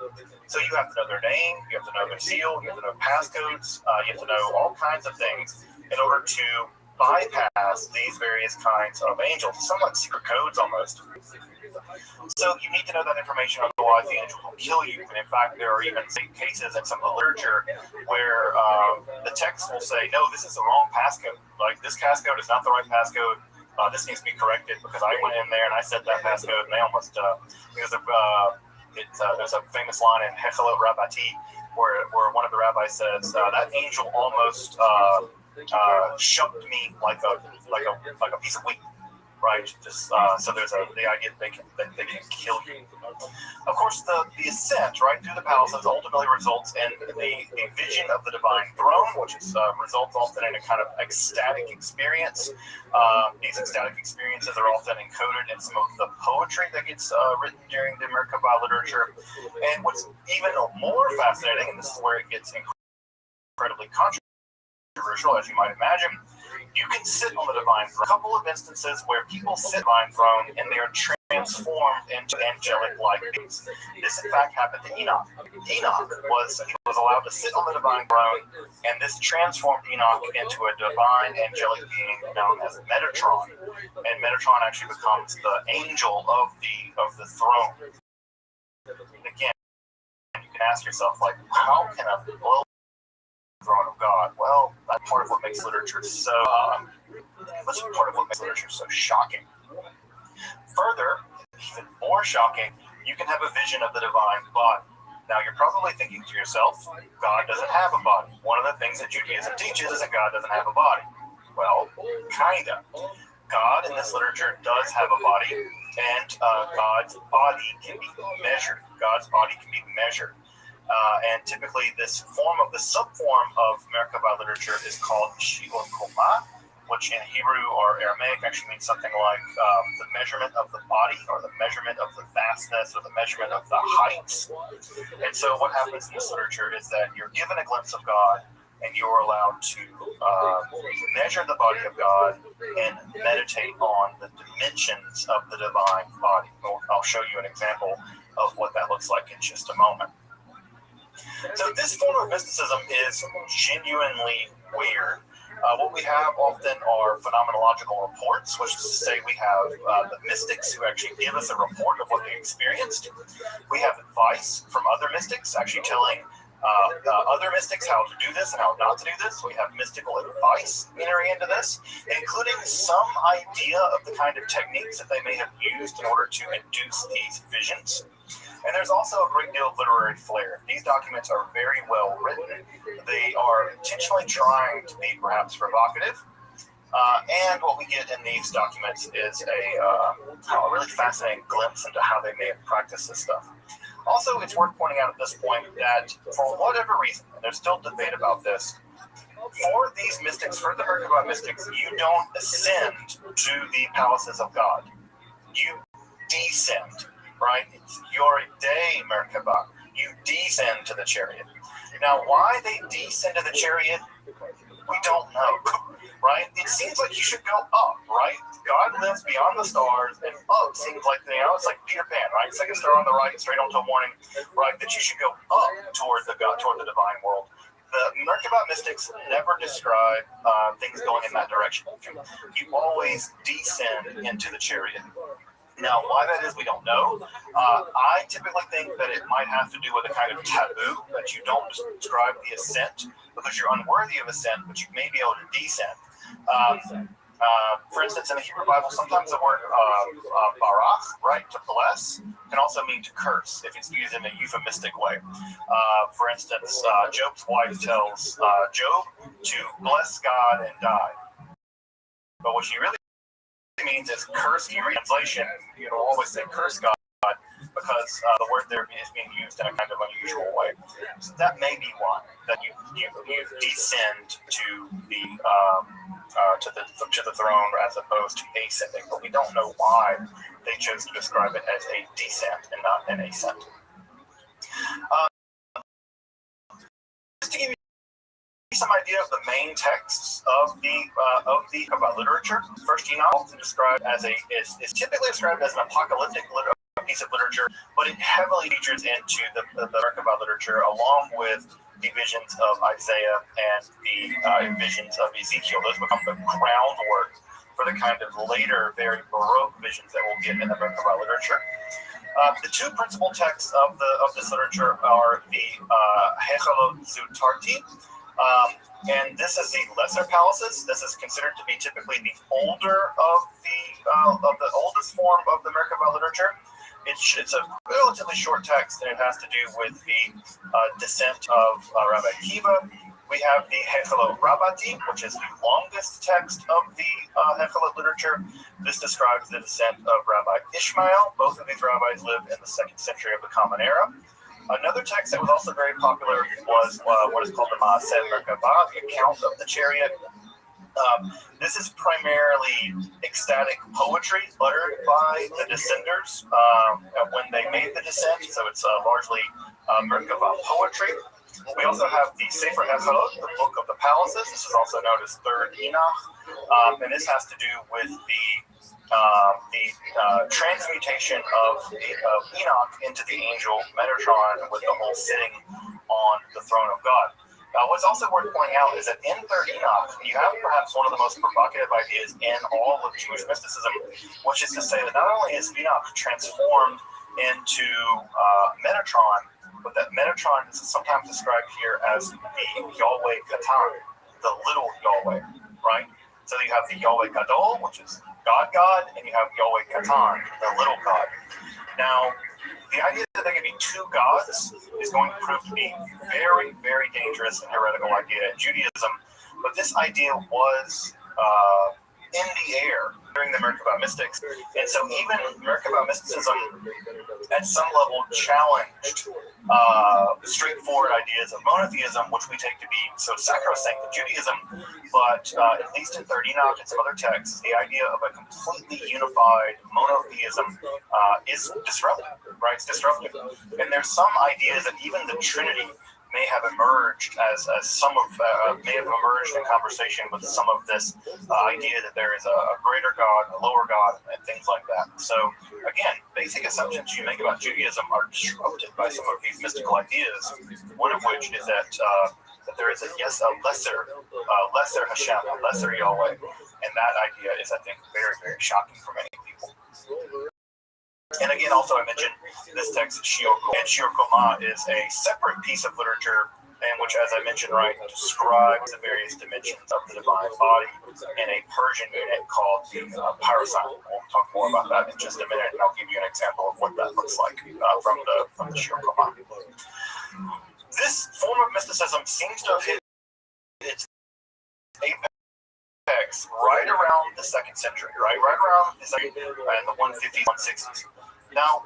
So you have to know their name, you have to know their seal, you have to know passcodes, you have to know all kinds of things in order to bypass these various kinds of angels. Somewhat like secret codes almost. So you need to know that information, otherwise the angel will kill you. And in fact, there are even cases in some of the literature where the text will say, no, this is the wrong passcode. Like, this passcode is not the right passcode. This needs to be corrected because I went in there and I set that passcode, and they almost, because there's a famous line in ViralRabbi where one of the rabbis says, that angel almost shoved me like a piece of wheat. Right, so there's the idea that they can kill you. Of course, the ascent right through the palaces ultimately results in the vision of the divine throne, which results often in a kind of ecstatic experience. These ecstatic experiences are often encoded in some of the poetry that gets written during the Merkabah literature. And what's even more fascinating, and this is where it gets incredibly controversial, as you might imagine, you can sit on the divine throne. A couple of instances where people sit on the divine throne and they are transformed into angelic-like beings. This, in fact, happened to Enoch. Enoch was allowed to sit on the divine throne, and this transformed Enoch into a divine angelic being known as Metatron. And Metatron actually becomes the angel of the throne. Again, you can ask yourself, like, how can a throne of God? Well, that's part of what makes literature so shocking. Further, even more shocking, you can have a vision of the divine body. Now, you're probably thinking to yourself, God doesn't have a body. One of the things that Judaism teaches is that God doesn't have a body. Well, kinda. God in this literature does have a body, and God's body can be measured. God's body can be measured. And typically this subform of Merkabah literature is called Shiur Koma, which in Hebrew or Aramaic actually means something like the measurement of the body, or the measurement of the vastness, or the measurement of the heights. And so what happens in this literature is that you're given a glimpse of God, and you're allowed to measure the body of God and meditate on the dimensions of the divine body. I'll show you an example of what that looks like in just a moment. So this form of mysticism is genuinely weird. What we have often are phenomenological reports, which is to say we have the mystics who actually give us a report of what they experienced. We have advice from other mystics actually telling other mystics how to do this and how not to do this. We have mystical advice entering into this, including some idea of the kind of techniques that they may have used in order to induce these visions. And there's also a great deal of literary flair. These documents are very well written. They are intentionally trying to be perhaps provocative. And what we get in these documents is a really fascinating glimpse into how they may have practiced this stuff. Also, it's worth pointing out at this point that for whatever reason, and there's still debate about this, for these mystics, for the Merkabah mystics, you don't ascend to the palaces of God. You descend. Right? It's your day, Merkabah. You descend to the chariot. Now, why they descend to the chariot, we don't know, right? It seems like you should go up, right? God lives beyond the stars, and up seems like, it's like Peter Pan, right? Second star on the right, straight on till morning, right? That you should go up toward the divine world. The Merkabah mystics never describe things going in that direction. You always descend into the chariot. Now, why that is, we don't know. I typically think that it might have to do with a kind of taboo that you don't describe the ascent because you're unworthy of ascent, but you may be able to descend. For instance, in the Hebrew Bible, sometimes the word barach, right, to bless, can also mean to curse if it's used in a euphemistic way. For instance, Job's wife tells Job to bless God and die. But what she really means is curse. In translation, always say curse God because the word there is being used in a kind of unusual way. So that may be why that you descend to the throne as opposed to ascending, but we don't know why they chose to describe it as a descent and not an ascent. Just to give you some idea of the main texts of the Kabbalah literature. First Enoch, often described as is typically described as an apocalyptic piece of literature, but it heavily features into the Kabbalah literature, along with the visions of Isaiah and the visions of Ezekiel. Those become the groundwork for the kind of later, very Baroque visions that we'll get in the Kabbalah literature. The two principal texts of this literature are the Hechalot Zutarti. And this is the lesser palaces. This is considered to be typically the older of the oldest form of the Merkabah literature. It's a relatively short text, and it has to do with the descent of Rabbi Akiva. We have the Hechalot Rabbati, which is the longest text of the Hechalot literature. This describes the descent of Rabbi Ishmael. Both of these rabbis lived in the 2nd century of the Common Era. Another text that was also very popular was what is called the Maaseh Merkabah, the account of the chariot. This is primarily ecstatic poetry uttered by the descenders when they made the descent, so it's largely Merkabah poetry. We also have the Sefer Hechalot, the Book of the Palaces. This is also known as Third Enoch, and this has to do with the transmutation of Enoch into the angel Metatron, with the whole sitting on the throne of God. What's also worth pointing out is that in Third Enoch, you have perhaps one of the most provocative ideas in all of Jewish mysticism, which is to say that not only is Enoch transformed into Metatron, but that Metatron is sometimes described here as the Yahweh Katan, the little Yahweh, right? So you have the Yahweh Gadol, which is God, and you have Yahweh Katan, the little God. Now, the idea that there can be two gods is going to prove to be very, very dangerous and heretical idea in Judaism. But this idea was in the air during the Merkabah mystics. And so even Merkabah mysticism, at some level, challenged straightforward ideas of monotheism, which we take to be so sacrosanct in Judaism. But at least in Third Enoch and some other texts, the idea of a completely unified monotheism is disruptive, right? It's disruptive. And there's some ideas that even the Trinity may have emerged as some of may have emerged in conversation with some of this idea that there is a greater God, a lower God, and things like that. So again, basic assumptions you make about Judaism are disrupted by some of these mystical ideas. One of which is that that there is a lesser Hashem, a lesser Yahweh, and that idea is, I think, very, very shocking for many people. And again, also I mentioned this text, Shiur Koma, and Shiur Koma is a separate piece of literature in which, as I mentioned, right, describes the various dimensions of the divine body in a Persian unit called the Parasign. We'll talk more about that in just a minute, and I'll give you an example of what that looks like from the Shiur Koma. This form of mysticism seems to have hit its apex right around the 2nd century, right around the second, in the 150s, 160s. Now,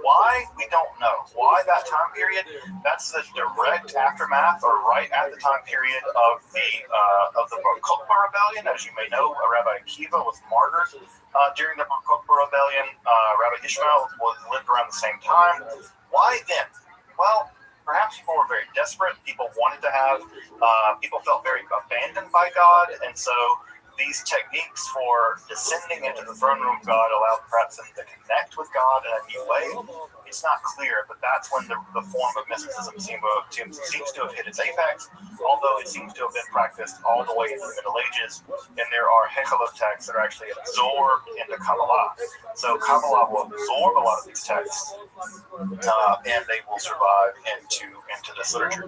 why? We don't know. Why that time period? That's the direct aftermath, or right at the time period of the Bar Kokhba rebellion. As you may know, Rabbi Akiva was martyred during the Bar Kokhba rebellion. Rabbi Ishmael lived around the same time. Why then? Well, perhaps people were very desperate. People wanted to have, people felt very abandoned by God, and so these techniques for descending into the throne room of God allowed perhaps them to connect with God in a new way. It's not clear, but that's when the form of mysticism seems to have hit its apex, although it seems to have been practiced all the way into the Middle Ages, and there are hechelot texts that are actually absorbed into Kabbalah. So Kabbalah will absorb a lot of these texts, and they will survive into this literature.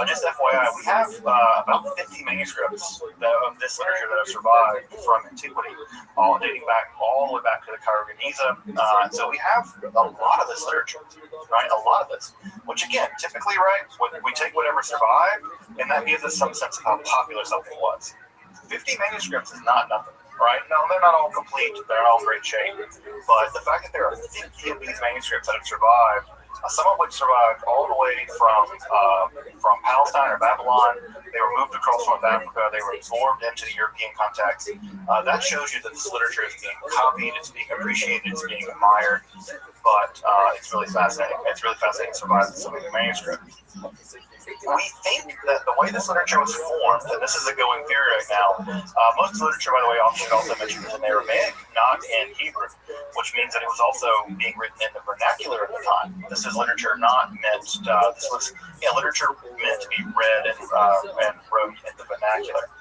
Just FYI, we have about 50 manuscripts of this literature that have survived from antiquity, all dating back all the way back to the Cairo Geniza. So we have a lot of this literature, right? A lot of this, which again, typically, right, we take whatever survived, and that gives us some sense of how popular something was. 50 manuscripts is not nothing. Right? No, they're not all complete. They're not all in great shape. But the fact that there are 50 of these manuscripts that have survived, some of which survived all the way from Palestine or Babylon, they were moved across North Africa, they were absorbed into the European context. That shows you that this literature is being copied, it's being appreciated, it's being admired. But it's really fascinating. It's really fascinating to survive some of the manuscripts. We think that the way this literature was formed, and this is a going theory right now, most literature, by the way, often also mentioned in Aramaic, not in Hebrew, which means that it was also being written in the vernacular at the time. This is literature not meant, this was literature meant to be read and wrote in the vernacular.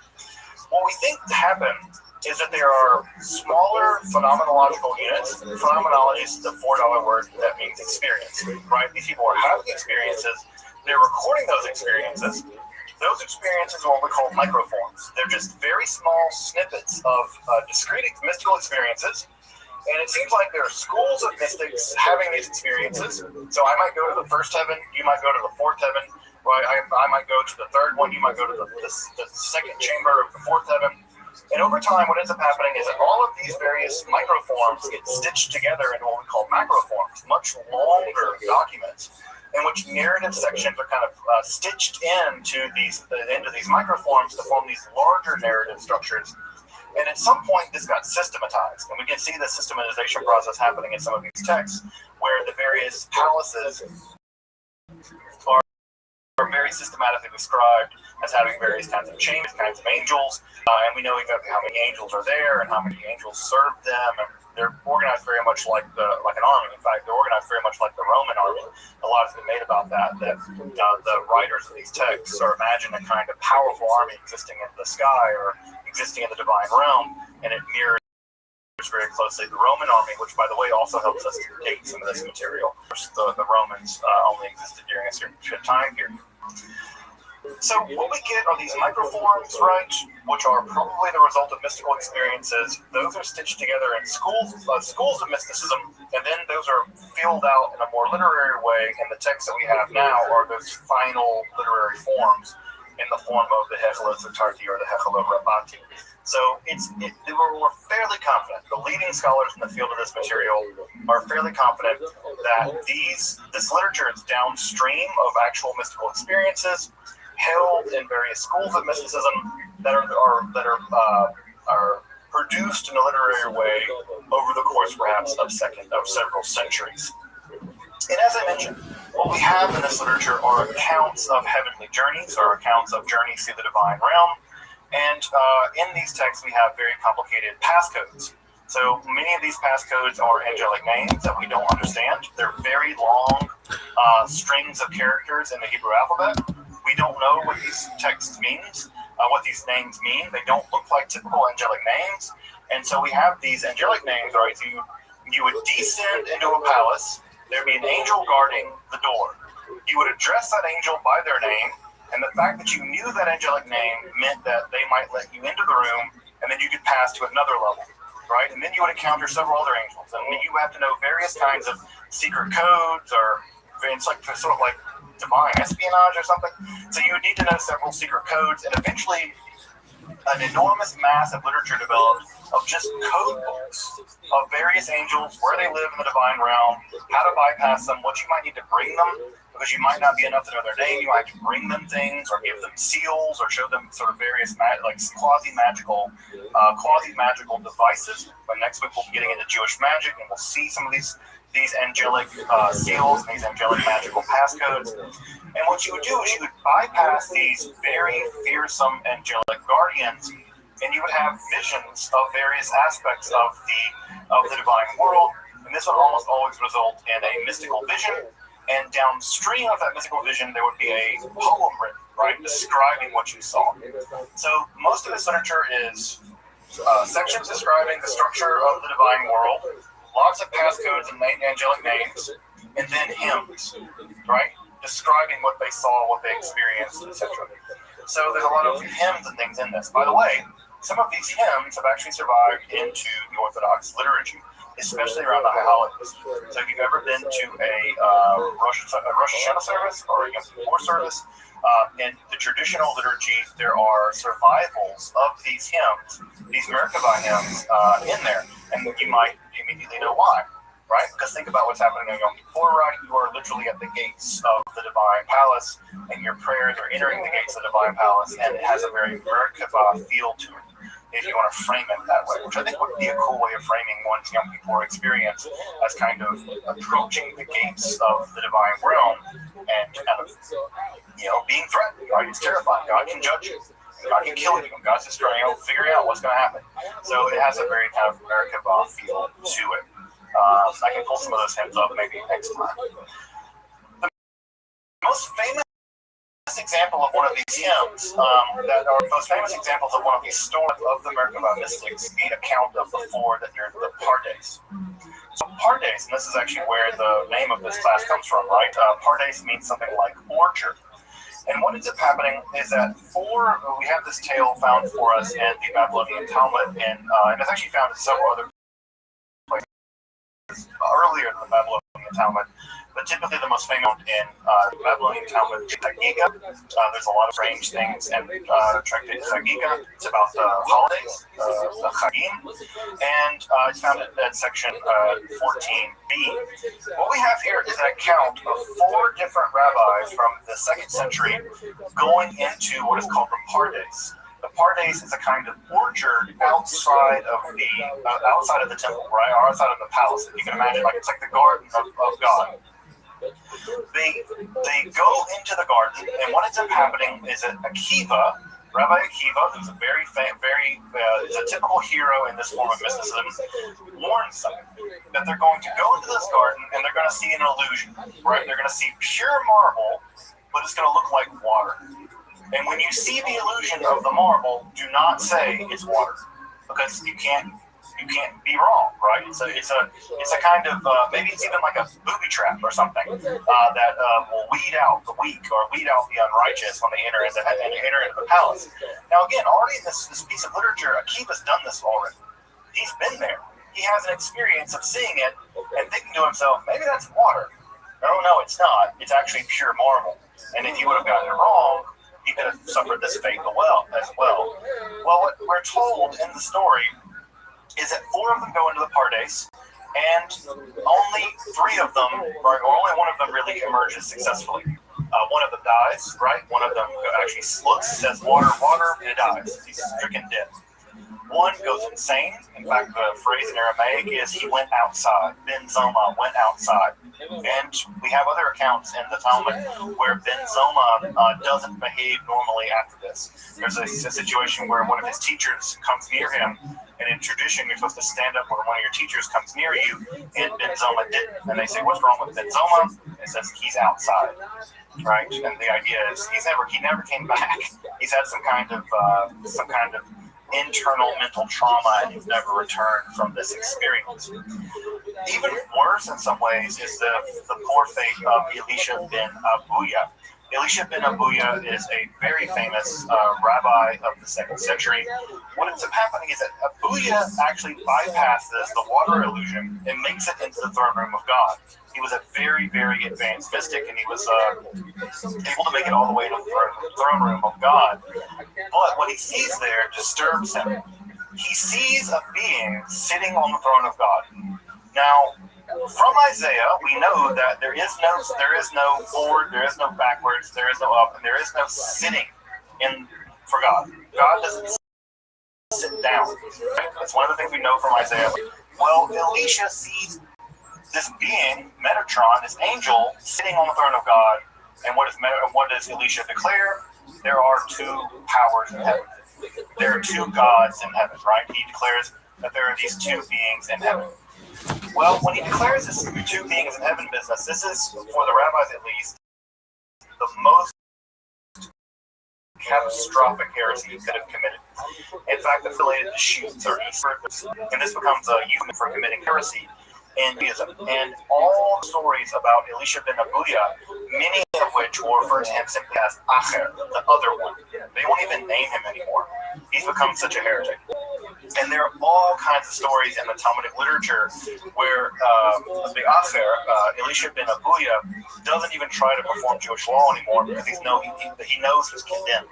What we think happened is that there are smaller phenomenological units. Phenomenology is the $4 word that means experience, right? These people are having experiences. They're recording those experiences. Those experiences are what we call microforms. They're just very small snippets of discrete mystical experiences. And it seems like there are schools of mystics having these experiences. So I might go to the first heaven, you might go to the fourth heaven, right? I might go to the third one, you might go to the second chamber of the fourth heaven. And over time, what ends up happening is that all of these various microforms get stitched together into what we call macroforms, much longer documents, in which narrative sections are kind of stitched into these microforms to form these larger narrative structures. And at some point, this got systematized, and we can see the systematization process happening in some of these texts, where the various palaces are very systematically described as having various kinds of chambers, kinds of angels, and we know exactly how many angels are there and how many angels serve them, and they're organized very much like an army. In fact, they're organized very much like the Roman army. A lot has been made about that the writers of these texts are imagining a kind of powerful army existing in the sky or existing in the divine realm, and it mirrors very closely the Roman army, which, by the way, also helps us to date some of this material. The Romans only existed during a certain time period. So what we get are these microforms, right, which are probably the result of mystical experiences. Those are stitched together in schools of mysticism, and then those are filled out in a more literary way, and the texts that we have now are those final literary forms in the form of the Hechelot Zatarti or the Hechelot Rabbati. So we're fairly confident, the leading scholars in the field of this material are fairly confident that this literature is downstream of actual mystical experiences held in various schools of mysticism that are produced in a literary way over the course perhaps of several centuries. And as I mentioned, what we have in this literature are accounts of heavenly journeys, or accounts of journeys through the divine realm. And in these texts, we have very complicated passcodes. So many of these passcodes are angelic names that we don't understand. They're very long strings of characters in the Hebrew alphabet. We don't know what these texts means, what these names mean. They don't look like typical angelic names. And so we have these angelic names, right? So you would descend into a palace. There'd be an angel guarding the door. You would address that angel by their name, and the fact that you knew that angelic name meant that they might let you into the room, and then you could pass to another level, right? And then you would encounter several other angels, and then you have to know various kinds of secret codes, or it's like sort of like divine espionage or something. So you would need to know several secret codes, and eventually an enormous mass of literature developed of just code books of various angels, where they live in the divine realm, how to bypass them, what you might need to bring them, because you might not be enough to know their name. You might have to bring them things, or give them seals, or show them sort of various quasi-magical devices. But next week we'll be getting into Jewish magic, and we'll see some of these angelic seals and these angelic magical passcodes. And what you would do is you would bypass these very fearsome angelic guardians, and you would have visions of various aspects of the divine world. And this would almost always result in a mystical vision. And downstream of that mystical vision, there would be a poem written, right, describing what you saw. So most of this literature is sections describing the structure of the divine world, lots of passcodes and angelic names, and then hymns, right, describing what they saw, what they experienced, etc. So there's a lot of hymns and things in this. By the way, some of these hymns have actually survived into the Orthodox liturgy, especially around the holidays. So if you've ever been to a Rosh Hashanah service or a Yom Kippur service, in the traditional liturgy, there are survivals of these hymns, these Merkavah hymns in there, and you might immediately know why, right? Because think about what's happening on Yom Kippur, right? You are literally at the gates of the divine palace, and your prayers are entering the gates of the divine palace, and it has a very Merkavah feel to it, if you want to frame it that way, which I think would be a cool way of framing one's Yom Kippur experience, as kind of approaching the gates of the divine realm and kind of, being threatened, right? It's terrifying. God can judge you. God can kill you. God's just figuring out what's going to happen. So it has a very kind of Merkavah feel to it. I can pull some of those hymns up maybe next time. The most famous example of one of these hymns, most famous examples of one of these stories of the Merkavah mystics, the account of the four that are the Pardes. So Pardes, and this is actually where the name of this class comes from, right? Pardes means something like orchard. And what ends up happening is that we have this tale found for us in the Babylonian Talmud, and it's actually found in several other places earlier than the Babylonian Talmud. But typically the most famous in the Babylonian Talmud is Chagiga. There's a lot of strange things in Tractate Chagiga. It's about the holidays, the Chagim, and it's found at section 14b. What we have here is an account of 4 different rabbis from the 2nd century going into what is called the Pardes. The Pardes is a kind of orchard outside of the temple, right, or outside of the palace. If you can imagine, it's like the garden of God. They go into the garden, and what ends up happening is that Rabbi Akiva, who's a very is a typical hero in this form of mysticism, warns them that they're going to go into this garden and they're going to see an illusion, right? They're going to see pure marble, but it's going to look like water. And when you see the illusion of the marble, do not say it's water, because you can't be wrong, right? It's a kind of maybe it's even like a booby trap or something that will weed out the weak or weed out the unrighteous when they enter into the palace. Now again, already in this piece of literature, Akiva's done this already. He's been there. He has an experience of seeing it and thinking to himself, maybe that's water. No, it's not. It's actually pure marble. And if he would have gotten it wrong, he could have suffered this fate as well. Well, what we're told in the story is that 4 of them go into the Pardes, and only 3 of them, or only one of them really emerges successfully. One of them dies, right? One of them actually looks, says water, and it dies. He's stricken dead. One goes insane. In fact, the phrase in Aramaic is he went outside. Ben Zoma went outside. And we have other accounts in the Talmud where Ben Zoma doesn't behave normally after this. There's a situation where one of his teachers comes near him And in tradition, you're supposed to stand up when one of your teachers comes near you, and Ben Zoma didn't. And they say, what's wrong with Ben Zoma? And it says, he's outside, right? And the idea is he never came back. He's had some kind of internal mental trauma, and he's never returned from this experience. Even worse in some ways is the poor fate of Elisha ben Abuya. Elisha ben Abuya is a very famous rabbi of the 2nd century. What ends up happening is that Abuya actually bypasses the water illusion and makes it into the throne room of God. He was a very, very advanced mystic, and he was able to make it all the way to the throne room of God. But what he sees there disturbs him. He sees a being sitting on the throne of God. Now, from Isaiah, we know that there is no forward, there is no backwards, there is no up, and there is no sitting in for God. God doesn't sit down. Right? That's one of the things we know from Isaiah. Well, Elisha sees this being, Metatron, this angel, sitting on the throne of God. And what does Elisha declare? There are two powers in heaven. There are two gods in heaven, right? He declares that there are these two beings in heaven. Well, when he declares this two beings in heaven business, this is, for the rabbis at least, the most catastrophic heresy he could have committed. In fact, it's related to shoots or Easter, and this becomes a euphemism for committing heresy in Judaism. And all stories about Elisha ben Abuya, many of which will refer to him simply as Acher, the other one. They won't even name him anymore. He's become such a heretic. And there are all kinds of stories in the Talmudic literature where the Acher, Elisha ben Abuya, doesn't even try to perform Jewish law anymore because he knows he's condemned.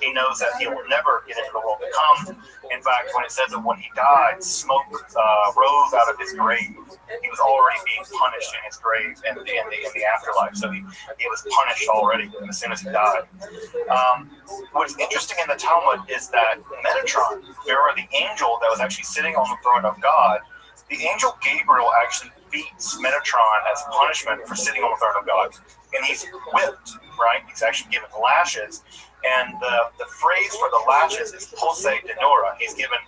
He knows that he will never get into the world to come. In fact, when it says that when he died, smoke rose out of his grave. He was already being punished in his grave in the afterlife. So he was punished already as soon as he died. What's interesting in the Talmud is that Metatron, or the angel that was actually sitting on the throne of God, the angel Gabriel actually beats Metatron as punishment for sitting on the throne of God. And he's whipped, right? He's actually given lashes. And the phrase for the lashes is pulse denora. He's given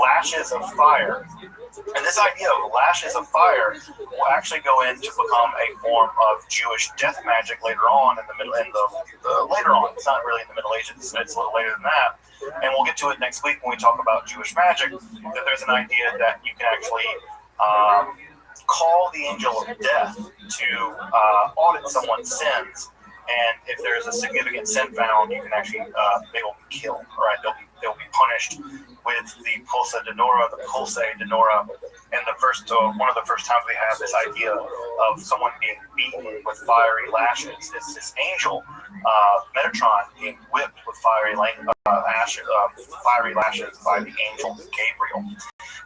lashes of fire. And this idea of lashes of fire will actually go in to become a form of Jewish death magic later on later on. It's not really in the Middle Ages, it's a little later than that. And we'll get to it next week when we talk about Jewish magic, that there's an idea that you can actually call the angel of death to audit someone's sins. And if there's a significant sin found, you can actually, they will be killed, right? They'll be punished with the pulsa denora, the pulse denora. And one of the first times we have this idea of someone being beaten with fiery lashes is this angel, Metatron, being whipped with fiery lashes by the angel Gabriel.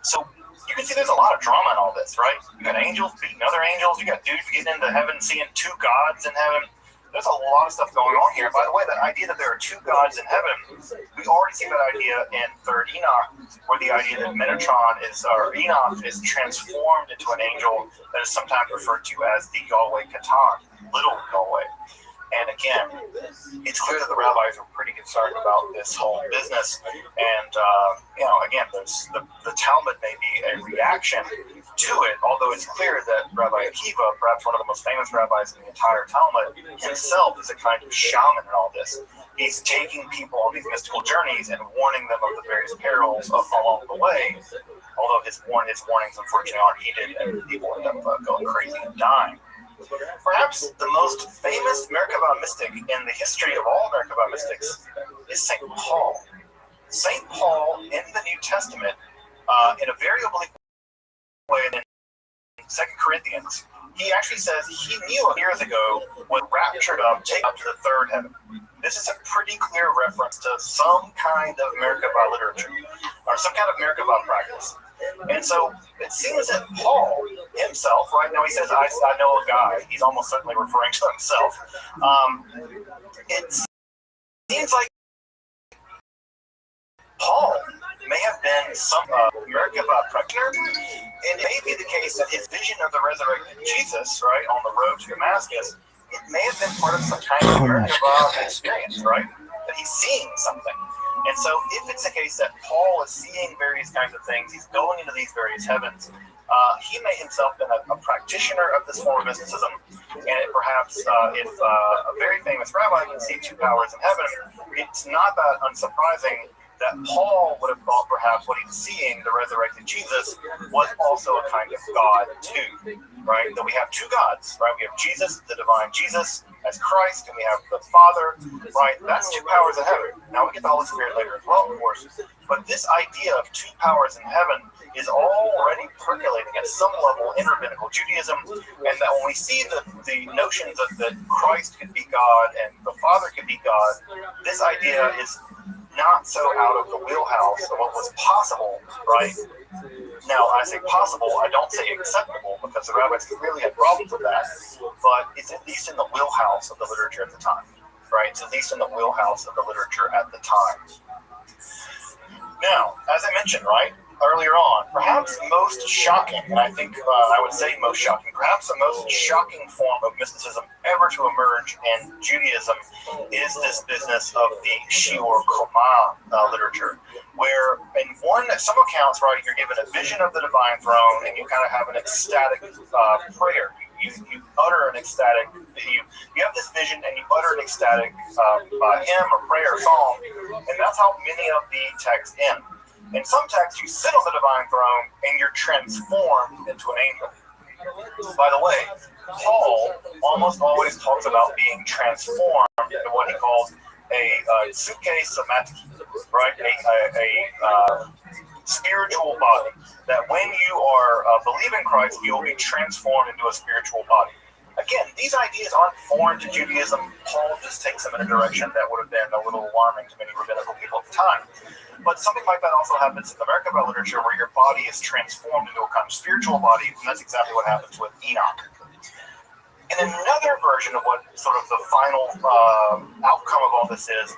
So you can see there's a lot of drama in all this, right? You got angels beating other angels. You got dudes getting into heaven, seeing two gods in heaven. There's a lot of stuff going on here. By the way, the idea that there are two gods in heaven, we already see that idea in 3rd Enoch, where the idea that Enoch is transformed into an angel that is sometimes referred to as the Yahweh Katan, little Yahweh. And again, it's clear that the rabbis are pretty concerned about this whole business. And, again, the Talmud may be a reaction to it, although it's clear that Rabbi Akiva, perhaps one of the most famous rabbis in the entire Talmud, himself is a kind of shaman in all this. He's taking people on these mystical journeys and warning them of the various perils along the way, although his warnings unfortunately aren't heeded and people end up going crazy and dying. Perhaps the most famous Merkabah mystic in the history of all Merkabah mystics is St. Paul. St. Paul in the New Testament, in a very oblique way in 2 Corinthians, he actually says he knew years ago was raptured up, taken up to the third heaven. This is a pretty clear reference to some kind of Merkabah literature, or some kind of Merkabah practice. And so it seems that Paul himself, right now he says, I know a guy. He's almost certainly referring to himself. It seems like Paul may have been some Merkabah practitioner. It may be the case that his vision of the resurrected Jesus, right, on the road to Damascus, it may have been part of some kind of Merkabah experience, right? That he's seeing something. And so if it's the case that Paul is seeing various kinds of things, he's going into these various heavens, he may himself been a practitioner of this form of mysticism, and perhaps if a very famous rabbi can see two powers in heaven, it's not that unsurprising that Paul would have thought perhaps what he's seeing, the resurrected Jesus, was also a kind of God too, right? That we have two gods, right? We have Jesus, the divine Jesus, as Christ, and we have the Father, right? That's two powers in heaven. Now we get the Holy Spirit later as well, of course, but this idea of two powers in heaven is already percolating at some level in rabbinical Judaism, and that when we see the notions that Christ could be God and the Father could be God, this idea is not so out of the wheelhouse of what was possible, right? Now, I say possible, I don't say acceptable, because the rabbis really had problems with that, but it's at least in the wheelhouse of the literature at the time, right? It's at least in the wheelhouse of the literature at the time. Now, as I mentioned, right, earlier on, perhaps most shocking, and I think I would say most shocking, perhaps the most shocking form of mysticism ever to emerge in Judaism is this business of the Shiur Koma literature, where in some accounts, right, you're given a vision of the divine throne and you kind of have an ecstatic prayer. You utter an ecstatic, you have this vision and you utter an ecstatic hymn or prayer or song, and that's how many of the texts end. In some texts, you sit on the divine throne and you're transformed into an angel. By the way, Paul almost always talks about being transformed into what he calls a suitcase somatic, right? A spiritual body. That when you are believe in Christ, you will be transformed into a spiritual body. Again, these ideas aren't foreign to Judaism. Paul just takes them in a direction that would have been a little alarming to many rabbinical people at the time. But something like that also happens in the American literature, where your body is transformed into a kind of spiritual body, and that's exactly what happens with Enoch. And another version of what sort of the final outcome of all this is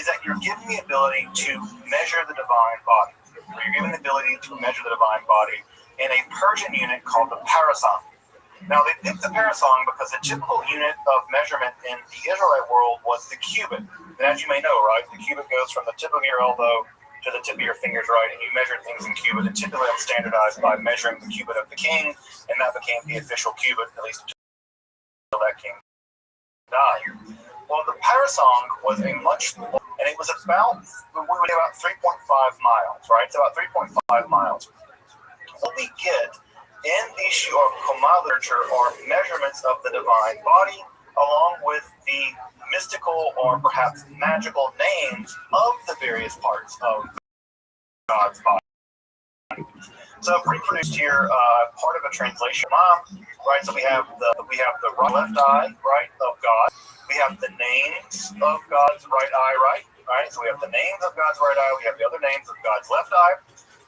that you're given the ability to measure the divine body. You're given the ability to measure the divine body in a Persian unit called the parasong. Now, they picked the parasong because the typical unit of measurement in the Israelite world was the cubit. And as you may know, right, the cubit goes from the tip of your elbow to the tip of your fingers, right, and you measure things in cubit, and typically that's standardized by measuring the cubit of the king, and that became the official cubit, at least until that king died. Well, the parasong was a much more, and it was about 3.5 miles, right? It's about 3.5 miles. What we get in the Shiur Koma literature are measurements of the divine body, along with the mystical or perhaps magical names of the various parts of God's body. So I've reproduced here part of a translation, right? So we have the left eye, right, of God. We have the names of God's right eye, right? So we have the names of God's right eye. We have the other names of God's left eye.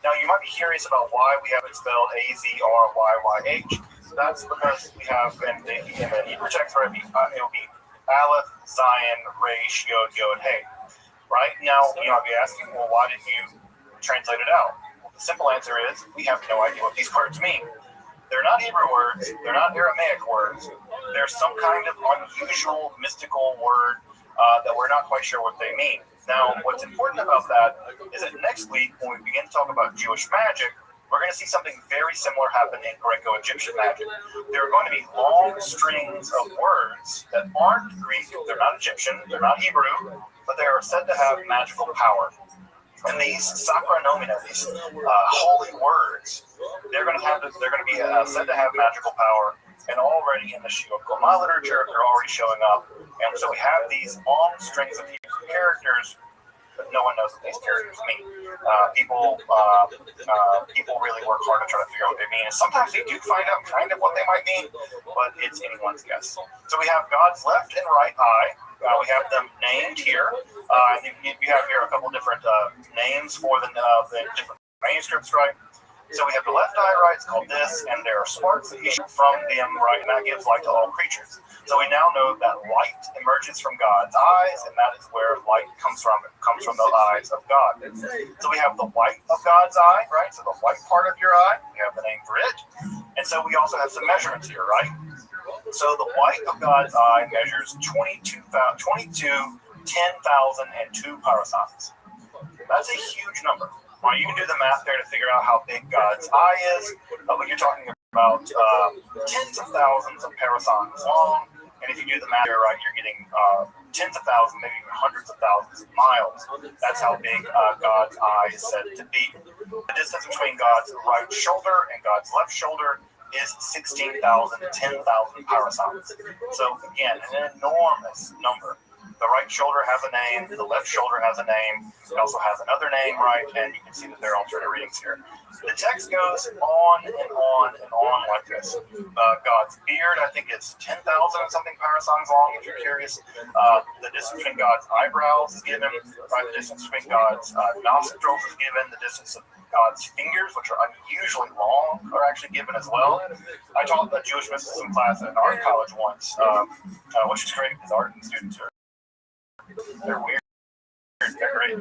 Now, you might be curious about why we have it spelled A-Z-R-Y-Y-H. That's because we have, in the Hebrew text, right, it will be Aleph, Zion, Resh, Yod, Yod, Hey. Right? Now, you might be asking, well, why didn't you translate it out? Well, the simple answer is we have no idea what these words mean. They're not Hebrew words. They're not Aramaic words. They're some kind of unusual, mystical word that we're not quite sure what they mean. Now, what's important about that is that next week, when we begin to talk about Jewish magic, we're going to see something very similar happen in Greco-Egyptian magic. There are going to be long strings of words that aren't Greek, they're not Egyptian, they're not Hebrew, but they are said to have magical power. And these sacranomina, these holy words, they're going to be said to have magical power. And already in the Shiur Koma literature, they're already showing up. And so we have these long strings of Hebrew characters, but no one knows what these characters mean. People really work hard to try to figure out what they mean. And sometimes they do find out kind of what they might mean, but it's anyone's guess. So we have God's left and right eye. We have them named here. You have here a couple different names for the different manuscripts, right? So we have the left eye, right? It's called this, and there are sparks that issue from them, right? And that gives light to all creatures. So we now know that light emerges from God's eyes, and that is where light comes from. It comes from the eyes of God. So we have the white of God's eye, right? So the white part of your eye, we have the name for it. And so we also have some measurements here, right? So the white of God's eye measures 10,002 parasangs. That's a huge number. Well, you can do the math there to figure out how big God's eye is, but you're talking about tens of thousands of parasangs long, and if you do the math there, right, you're getting tens of thousands, maybe even hundreds of thousands of miles. That's how big God's eye is said to be. The distance between God's right shoulder and God's left shoulder is 16,000 to 10,000 parasangs. So again, an enormous number. The right shoulder has a name, the left shoulder has a name, it also has another name, right? And you can see that there are alternate readings here. The text goes on and on and on like this. God's beard, I think, is 10,000 something parasangs long, if you're curious. The distance between God's eyebrows is given, right? The distance between God's nostrils is given, the distance of God's fingers, which are unusually long, are actually given as well. I taught a Jewish mysticism class at an art college once, which is great because art students are they're weird. They're great.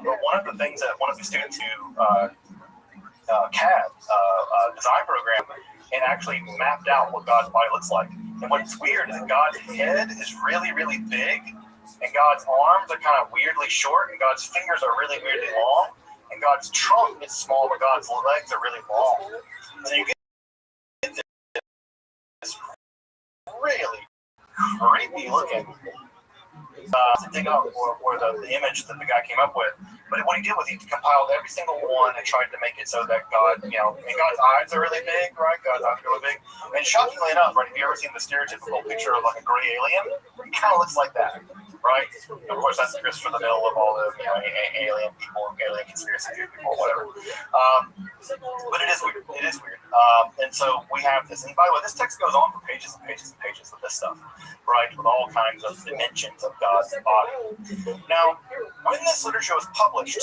But one of the things that one of the students who CAD design program and actually mapped out what God's body looks like. And what's weird is that God's head is really, really big, and God's arms are kind of weirdly short, and God's fingers are really weirdly long, and God's trunk is small, but God's legs are really long. So you get this really creepy looking thing up, or the image that the guy came up with. But what he did was he compiled every single one and tried to make it so that God, and God's eyes are really big, right? God's eyes are really big. And shockingly enough, right, have you ever seen the stereotypical picture of like a gray alien? It kind of looks like that, right? Of course, that's just for the middle of all the alien people, alien conspiracy people, whatever. But it is weird. It is weird. And so we have this. And by the way, this text goes on for pages and pages and pages of this stuff, right? With all kinds of dimensions of God's body. Now, when this literature was published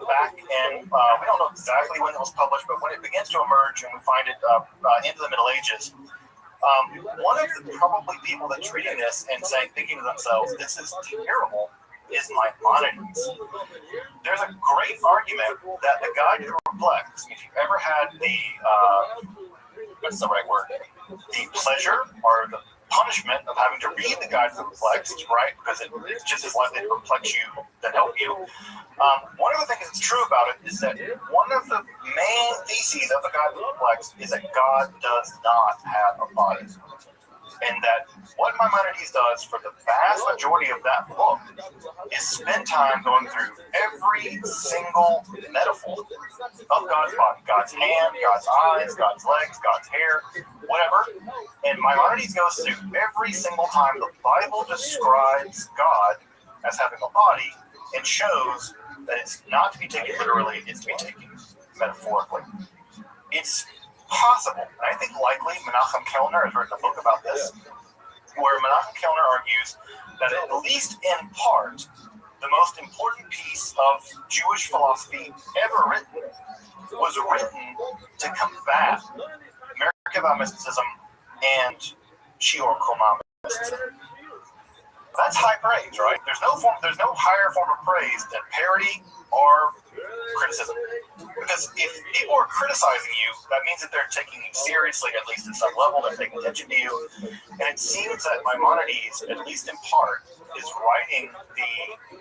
back in, we don't know exactly when it was published, but when it begins to emerge and we find it into the Middle Ages, one of the probably people that's reading this and thinking to themselves, this is terrible, is Maimonides. There's a great argument that the Guide to the Perplexed, if you've ever had the, what's the right word, the pleasure or the punishment of having to read the Guide to the Perplexed, right? Because it's just as likely to perplex you than help you. One of the things that's true about it is that one of the main theses of the Guide to the Perplexed is that God does not have a body. And that what Maimonides does for the vast majority of that book is spend time going through every single metaphor of God's body. God's hand, God's eyes, God's legs, God's hair, whatever. And Maimonides goes through every single time the Bible describes God as having a body and shows that it's not to be taken literally, it's to be taken metaphorically. It's possible, and I think likely Menachem Kellner has written a book about this, where Menachem Kellner argues that at least in part, the most important piece of Jewish philosophy ever written was written to combat Merkava mysticism and Shior Koma mysticism. That's high praise, right? There's no higher form of praise than parody or criticism. Because if people are criticizing you, that means that they're taking you seriously, at least at some level, they're paying attention to you. And it seems that Maimonides, at least in part, is writing the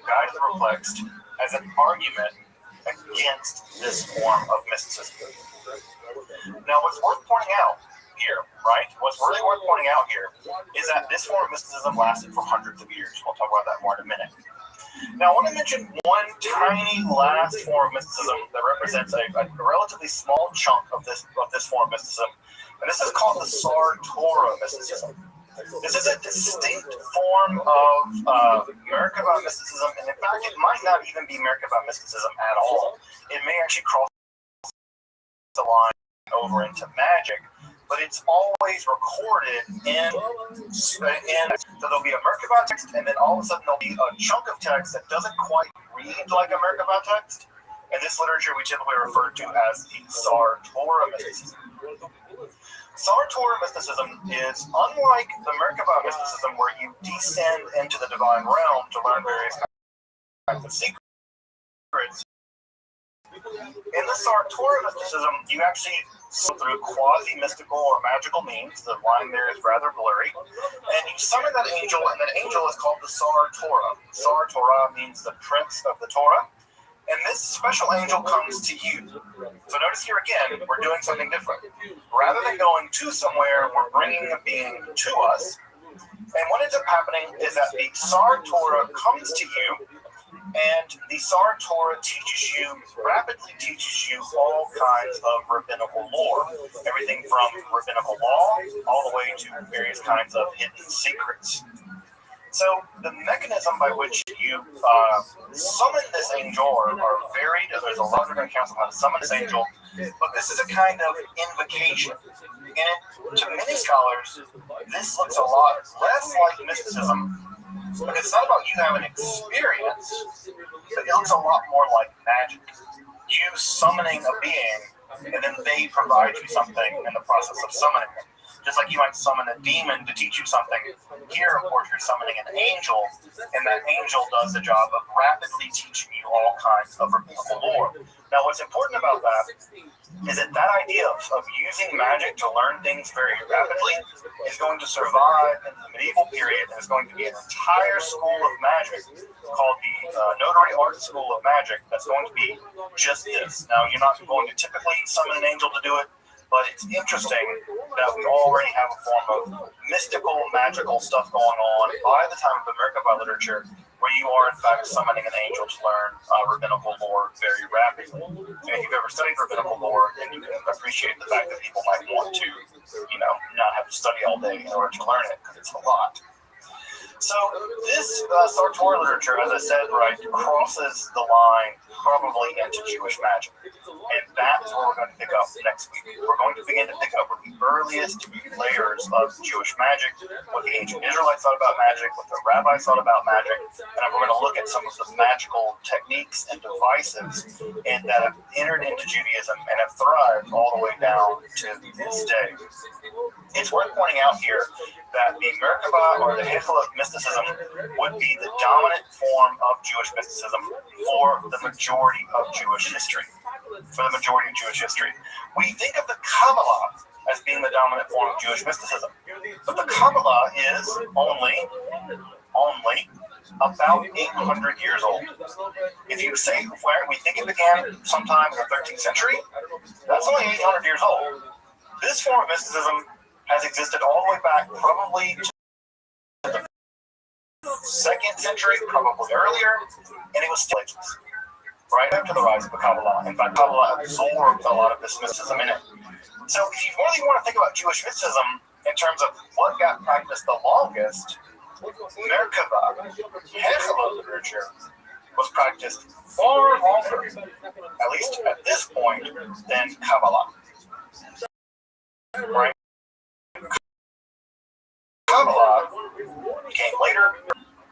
Guide to the Perplexed as an argument against this form of mysticism. Now, what's worth pointing out here, right? What's really worth pointing out here is that this form of mysticism lasted for hundreds of years. We'll talk about that more in a minute. Now, I want to mention one tiny last form of mysticism that represents a relatively small chunk of this form of mysticism, and this is called the Sar Torah mysticism. This is a distinct form of Merkava mysticism, and in fact, it might not even be Merkava mysticism at all. It may actually cross the line over into magic, but it's always recorded in so there'll be a Merkava text, and then all of a sudden there'll be a chunk of text that doesn't quite read like a Merkava text. In this literature, we typically refer to as the Sar Torah mysticism. Sar Torah mysticism is unlike the Merkava mysticism, where you descend into the divine realm to learn various kinds of secrets. In the Sar Torah mysticism, you actually go through quasi-mystical or magical means. The line there is rather blurry. And you summon that angel, and that angel is called the Sar Torah. Sar Torah means the prince of the Torah. And this special angel comes to you. So notice here again, we're doing something different. Rather than going to somewhere, we're bringing a being to us. And what ends up happening is that the Sar Torah comes to you, and the Sar Torah rapidly teaches you all kinds of rabbinical lore. Everything from rabbinical law all the way to various kinds of hidden secrets. So the mechanism by which you summon this angel are varied. There's a lot of different accounts of how to summon this angel, but this is a kind of invocation. And to many scholars, this looks a lot less like mysticism, because it's not about you having experience, but it looks a lot more like magic. You summoning a being, and then they provide you something in the process of summoning it. Just like you might summon a demon to teach you something, here, of course, you're summoning an angel, and that angel does the job of rapidly teaching you all kinds of rabbinical lore. Now, what's important about that is that idea of using magic to learn things very rapidly is going to survive in the medieval period, and is going to be an entire school of magic called the Notary Art School of Magic that's going to be just this. Now, you're not going to typically summon an angel to do it, but it's interesting that we already have a form of mystical, magical stuff going on by the time of the Merkabah literature, where you are, in fact, summoning an angel to learn rabbinical lore very rapidly. And if you've ever studied rabbinical lore, then you can appreciate the fact that people might want to, not have to study all day in order to learn it, because it's a lot. So this Sar Torah literature, as I said, crosses the line probably into Jewish magic. And that's where we're going to pick up next week. We're going to begin to pick up with the earliest layers of Jewish magic, what the ancient Israelites thought about magic, what the rabbis thought about magic, and we're going to look at some of the magical techniques and devices that have entered into Judaism and have thrived all the way down to this day. It's worth pointing out here that the Merkabah or the Hechel mysticism would be the dominant form of Jewish mysticism for the majority of Jewish history. We think of the Kabbalah as being the dominant form of Jewish mysticism, but the Kabbalah is only about 800 years old. If you say we think it began sometime in the 13th century, that's only 800 years old. This form of mysticism has existed all the way back probably to the 2nd century, probably earlier, and it was still right after the rise of the Kabbalah. In fact, Kabbalah absorbed a lot of this mysticism in it. So if you really want to think about Jewish mysticism in terms of what got practiced the longest, Merkabah, Hechel literature, was practiced far longer, at least at this point, than Kabbalah. Right? Kabbalah came later.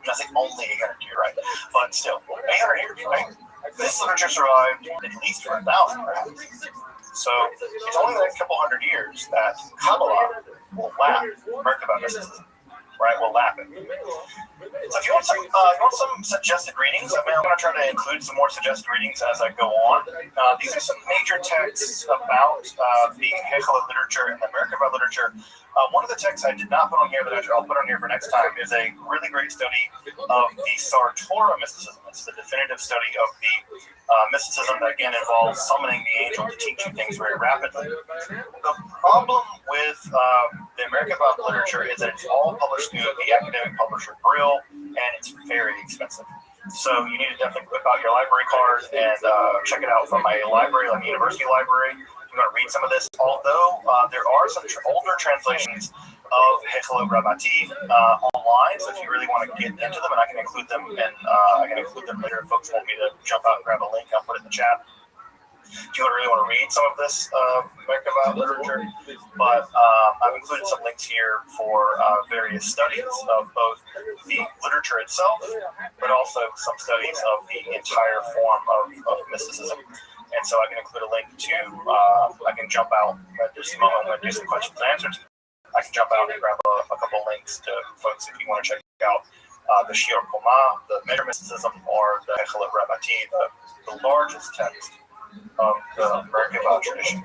I think only 800 years, right? But still, 800 years, right? This literature survived at least for 1,000, perhaps. So it's only the next couple hundred years that Kabbalah will lap Merkabah mysticism, right? Will lap it. So if you want some suggested readings, I'm going to try to include some more suggested readings as I go on. These are some major texts about the Hechel literature and the Merkabah literature. One of the texts I did not put on here that I'll put on here for next time is a really great study of the Sar Torah mysticism. It's the definitive study of the mysticism that, again, involves summoning the angel to teach you things very rapidly. The problem with the Merkabah literature is that it's all published through the academic publisher Brill, and it's very expensive. So you need to definitely whip out your library card and check it out from a library, like a university library. I'm going to read some of this, although there are some older translations of Hechel Rabbati online, so if you really want to get into them, and I can include them, and I can include them later if folks want me to jump out and grab a link, I'll put it in the chat. If you really want to read some of this Merkabah literature, but I've included some links here for various studies of both the literature itself, but also some studies of the entire form of mysticism. And so I can include a link to, I can jump out at this moment, I'm going to do some questions and answers. I can jump out and grab a couple links to folks if you want to check out the Shiur Koma, the Major Mysticism, or the Hechel Rabbati, the largest text of the Merkabah tradition.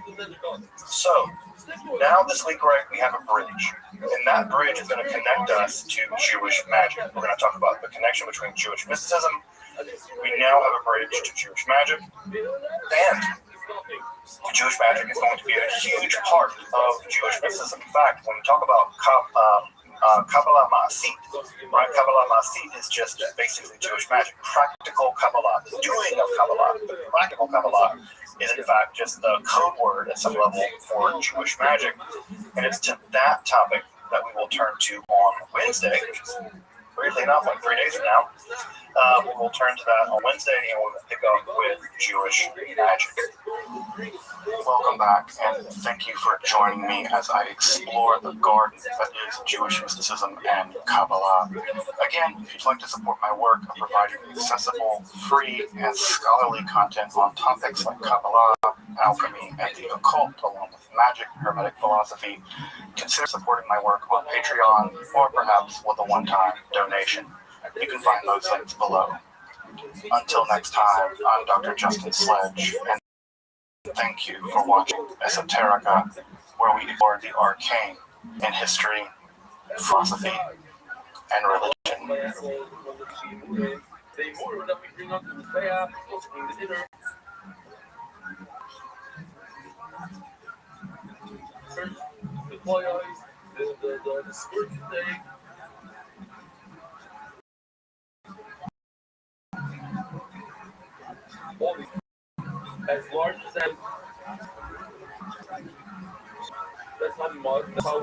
So, Now this week, right, we have a bridge. And that bridge is going to connect us to Jewish magic. We're going to talk about the connection between Jewish mysticism. We now have a bridge to Jewish magic. And Jewish magic is going to be a huge part of Jewish mysticism. In fact, when we talk about Kabbalah Ma'asit, right? Kabbalah Ma'asit is just basically Jewish magic. Practical Kabbalah, the doing of Kabbalah. But practical Kabbalah is in fact just the code word at some level for Jewish magic. And it's to that topic that we will turn to on Wednesday, which is weirdly enough, like 3 days from now. We will turn to that on Wednesday and we'll pick up with Jewish magic. Welcome back, and thank you for joining me as I explore the garden that is Jewish mysticism and Kabbalah. Again, if you'd like to support my work of providing accessible, free, and scholarly content on topics like Kabbalah, alchemy, and the occult, along with magic, hermetic philosophy, consider supporting my work on Patreon or perhaps with a one-time donation. You can find those links below. Until next time, I'm Dr. Justin Sledge, and thank you for watching Esoterica, where we explore the arcane in history, philosophy, and religion. As large as that. That's not mud. That's how,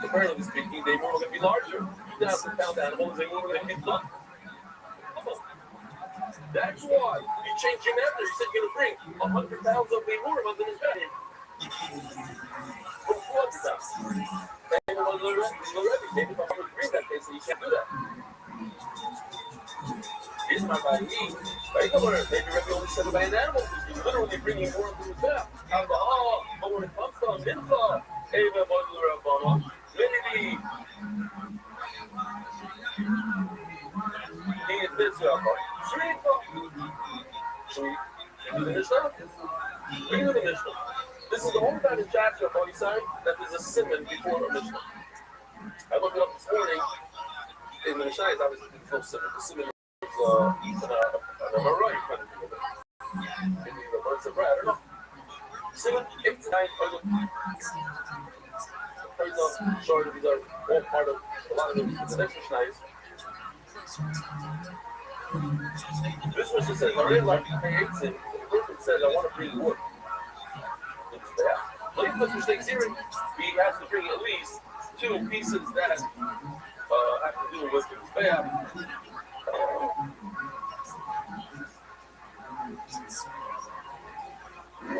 comparatively speaking, they were going to be larger. 2,000-pound animals, they were going to get done. That's why you changed your method. You said you're going to bring 100 pounds of the worm under his bed. For 400 pounds. Maybe one of the Rabbi. Maybe if I'm going to bring that case, so you can't do that. He's not by me. Right? Maybe Rabbi only said about an animal. He's literally bringing more into his bath. Out of the but when it comes to Mincha, Eva Modul Rabbana, Minity. He is this Rabbi. Sweet. Bring the Mishnah. Bring the Mishnah. This is the whole kind of chapter of Holy Sign that there's a simon before a Mishnah. I looked it up this morning. In the Mishnah, obviously, there's no simon. The simon I'm right, kind of thing. Maybe the birds of bread, I don't know. 7, 8, 9, short of these are all part of a lot of the next exercise. This one just says, I really like to pay 8 cents. The person says, I want to bring wood. It's bad. But if this mistakes here, he has to bring at least 2 pieces that have to do with his bad.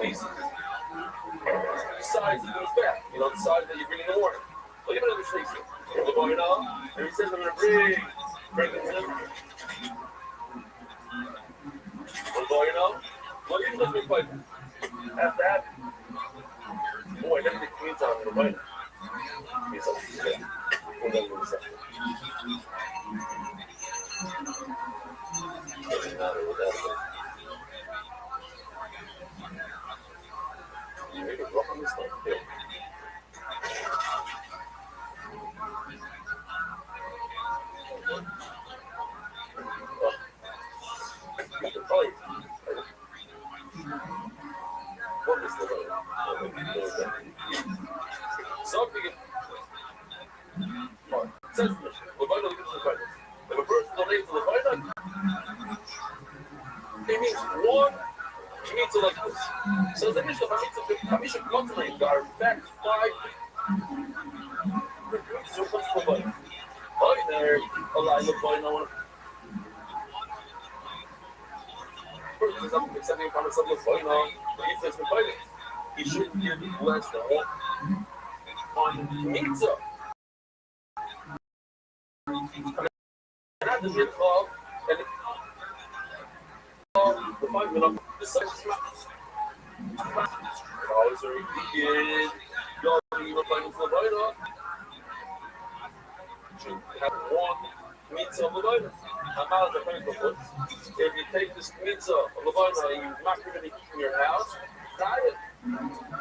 Pieces. The size of those back, the size that you're bringing in the water. Look at another snake here. We're going on, and he says, I'm going to bring it in. We're going on. Look at this big pipe. After that, boy, I never think cleans out in the bite. He's like, yeah. We'll never do something. Doesn't matter what that is. You make it rough on this thing. Yeah. Probably. What is the so I'm thinking. It says, we're going to look at the final. If a person donates to the final, it means one. You need to like this. So the Mishnah, Hamisha Kotzman, are back 5. So what's the button? Oh, there. Allah, look, boy, no one. First, there's nothing except in front of something going on. But if there's no fighting, he shouldn't give less than 1 on pizza. And I just get called, and the 5 minutes. Always repeated. Y'all even playing for the bite. Should have 1 pizza of the bite. I'm out of the playing for foot. If you take this pizza of the bite and you're not going to keep in your house, try it.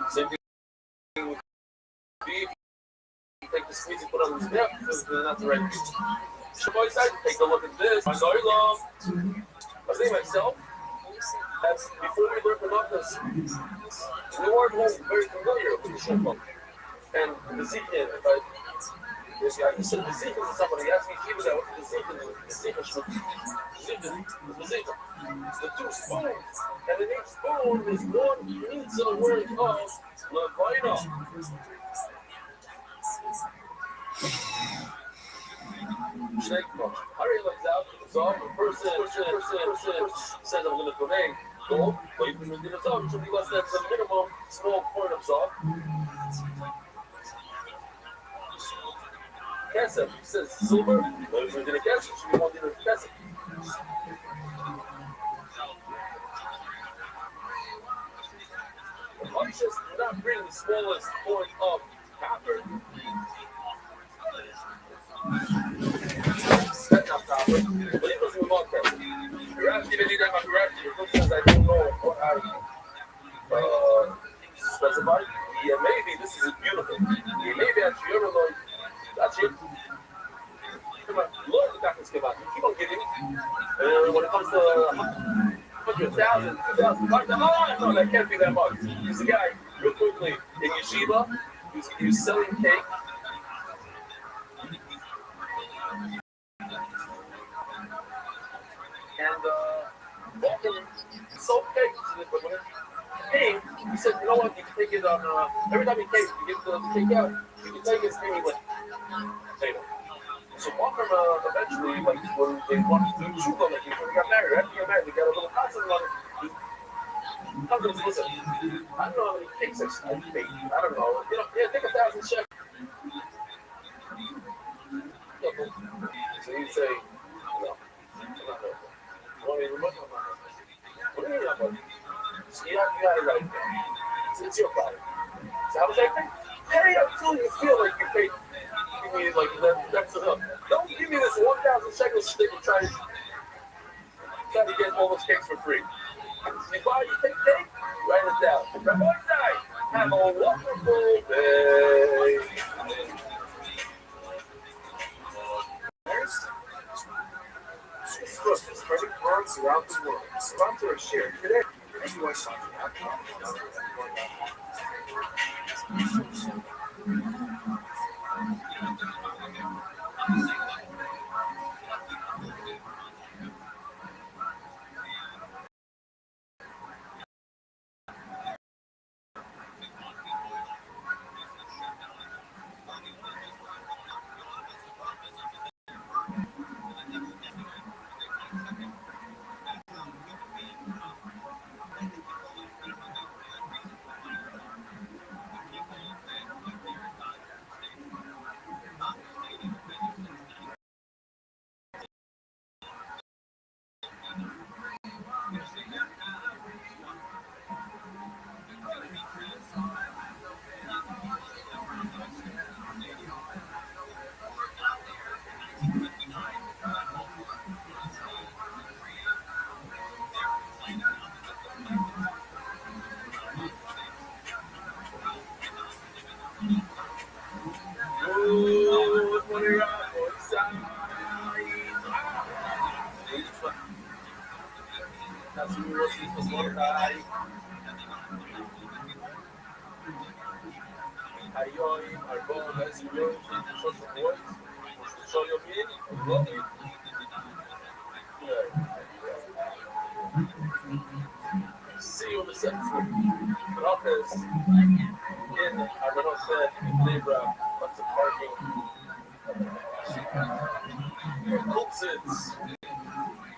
Same thing. take the squeeze and put on his neck because they're not the right people. Shaboy side, take a look at this. I know you love. I think myself, that's before we learned about this, we weren't very familiar with the shofar. And the Zekin, this guy, he said the Zekin is somebody asked me, she was out with the Zekin, the two spoons, and in each spoon is one mitzvah worth of levina. Harry looks out, so the person says, I'm going to donate gold, but you can get us off, it should be less than the minimum small point of salt. Kesef, he says silver, but if we're going to guess, it should be 1 liter kesef. Let's just not bring the smallest point of copper. That's not copper, but he doesn't want that. Rabbi didn't need that much Rabbi, because I don't know what I specified. Yeah, maybe this is beautiful. Yeah, maybe actually ever like, that's it. Come on, look at that, come on. Keep on getting it. When it comes to 100,000, 2,000, no, that can't be that much. He's a guy, real quickly, in yeshiva, he was selling cake. And sold cake. But when it came, he said, you know what, you can take it on, every time he came, you get the cake out, you can take it anyway. So Walker eventually, like when they wanted to do tshuva, like when they got married, after they got married, they got a little concert on it. I'm going to listen. I don't know how many cakes I made. I don't know. You know, yeah, take 1,000 shekels. So he'd say, no, I'm not helping. You want me to remove? I'm not helping. What do you mean I'm helping? So you got it right there. It's your problem. So how much I pay? Yeah, until you feel like you paid. Me like that's enough. Don't give me this 1,000 shekels stick and try to get all those cakes for free. You buy, you take cake, write it down. Rabbi Rothschild, have a wonderful day. Spreading words around the world. Sponsor is shared today. Anyway, See you on the 7th. But office in Rabbi Rothschild in Libra, lots of parking. Kultzits.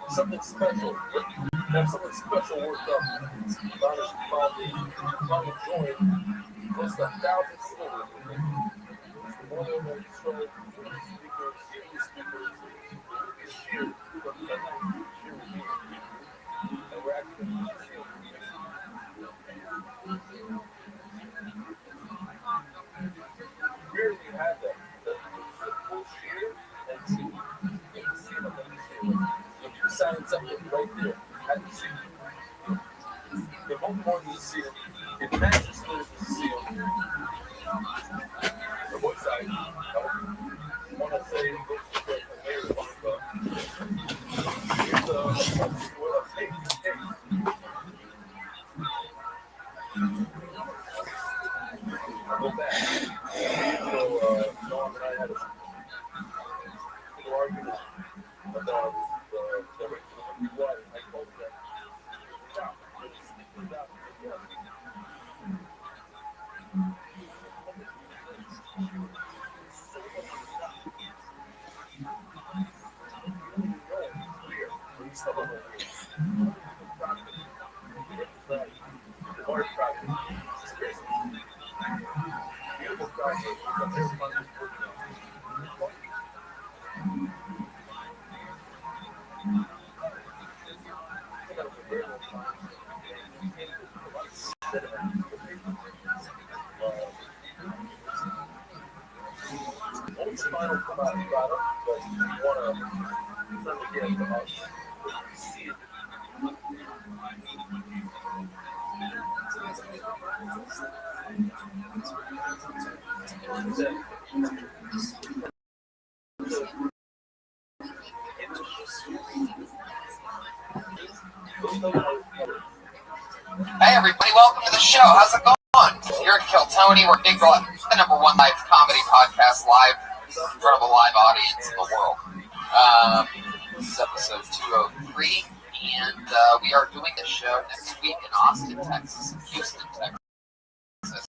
Something special. Have something special worked up. Banish Bali, Bali join. Close to 1,000 stores. One of them is speakers, Hebrew speakers. Is here. And we're actually rarely had that. The full shear and see. You can see them on the shear. If you sign something right there, how do you see it? The whole point is to see it. It matches the seal. The boy side. Hey everybody, welcome to the show. How's it going? Here at Kill Tony, we're Big Blood, the #1 live comedy podcast live in front of a live audience in the world. This is episode 203, and we are doing the show next week in Austin, Texas, and Houston, Texas.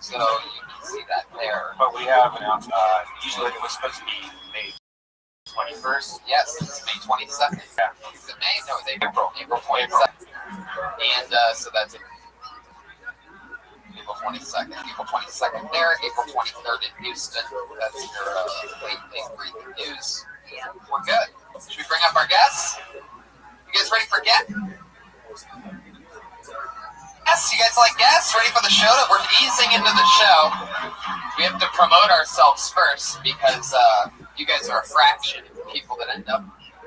So you can see that there. But we have announced, usually it was supposed to be May 21st. Yes, it's May 22nd. Yeah. Is it May? No, it's April 22nd. And so that's it. April 22nd. April 22nd there. April 23rd in Houston. That's your late breaking news. We're good. Should we bring up our guests? You guys ready for guests? Yes, you guys like guests? Ready for the show? We're easing into the show. We have to promote ourselves first because you guys are a fraction of people that end up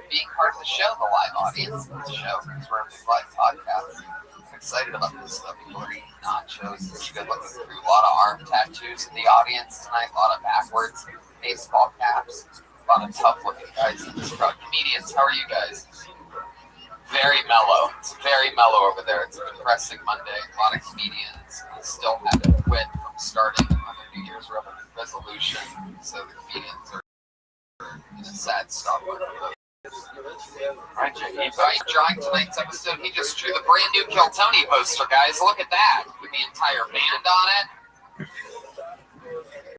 being part of the show, the live audience of the show, because we're a big live podcast. I'm excited about this stuff. People are eating nachos. It's good looking through. A lot of arm tattoos in the audience tonight. A lot of backwards baseball caps. A lot of tough looking guys in this crowd. Comedians, how are you guys? Very mellow. It's very mellow over there. It's a depressing Monday. A lot of comedians still haven't quit from starting on the New Year's resolution. So the comedians are in a sad stop. Alright, drawing tonight's episode. He just drew the brand new Kill Tony poster, guys. Look at that. With the entire band on it.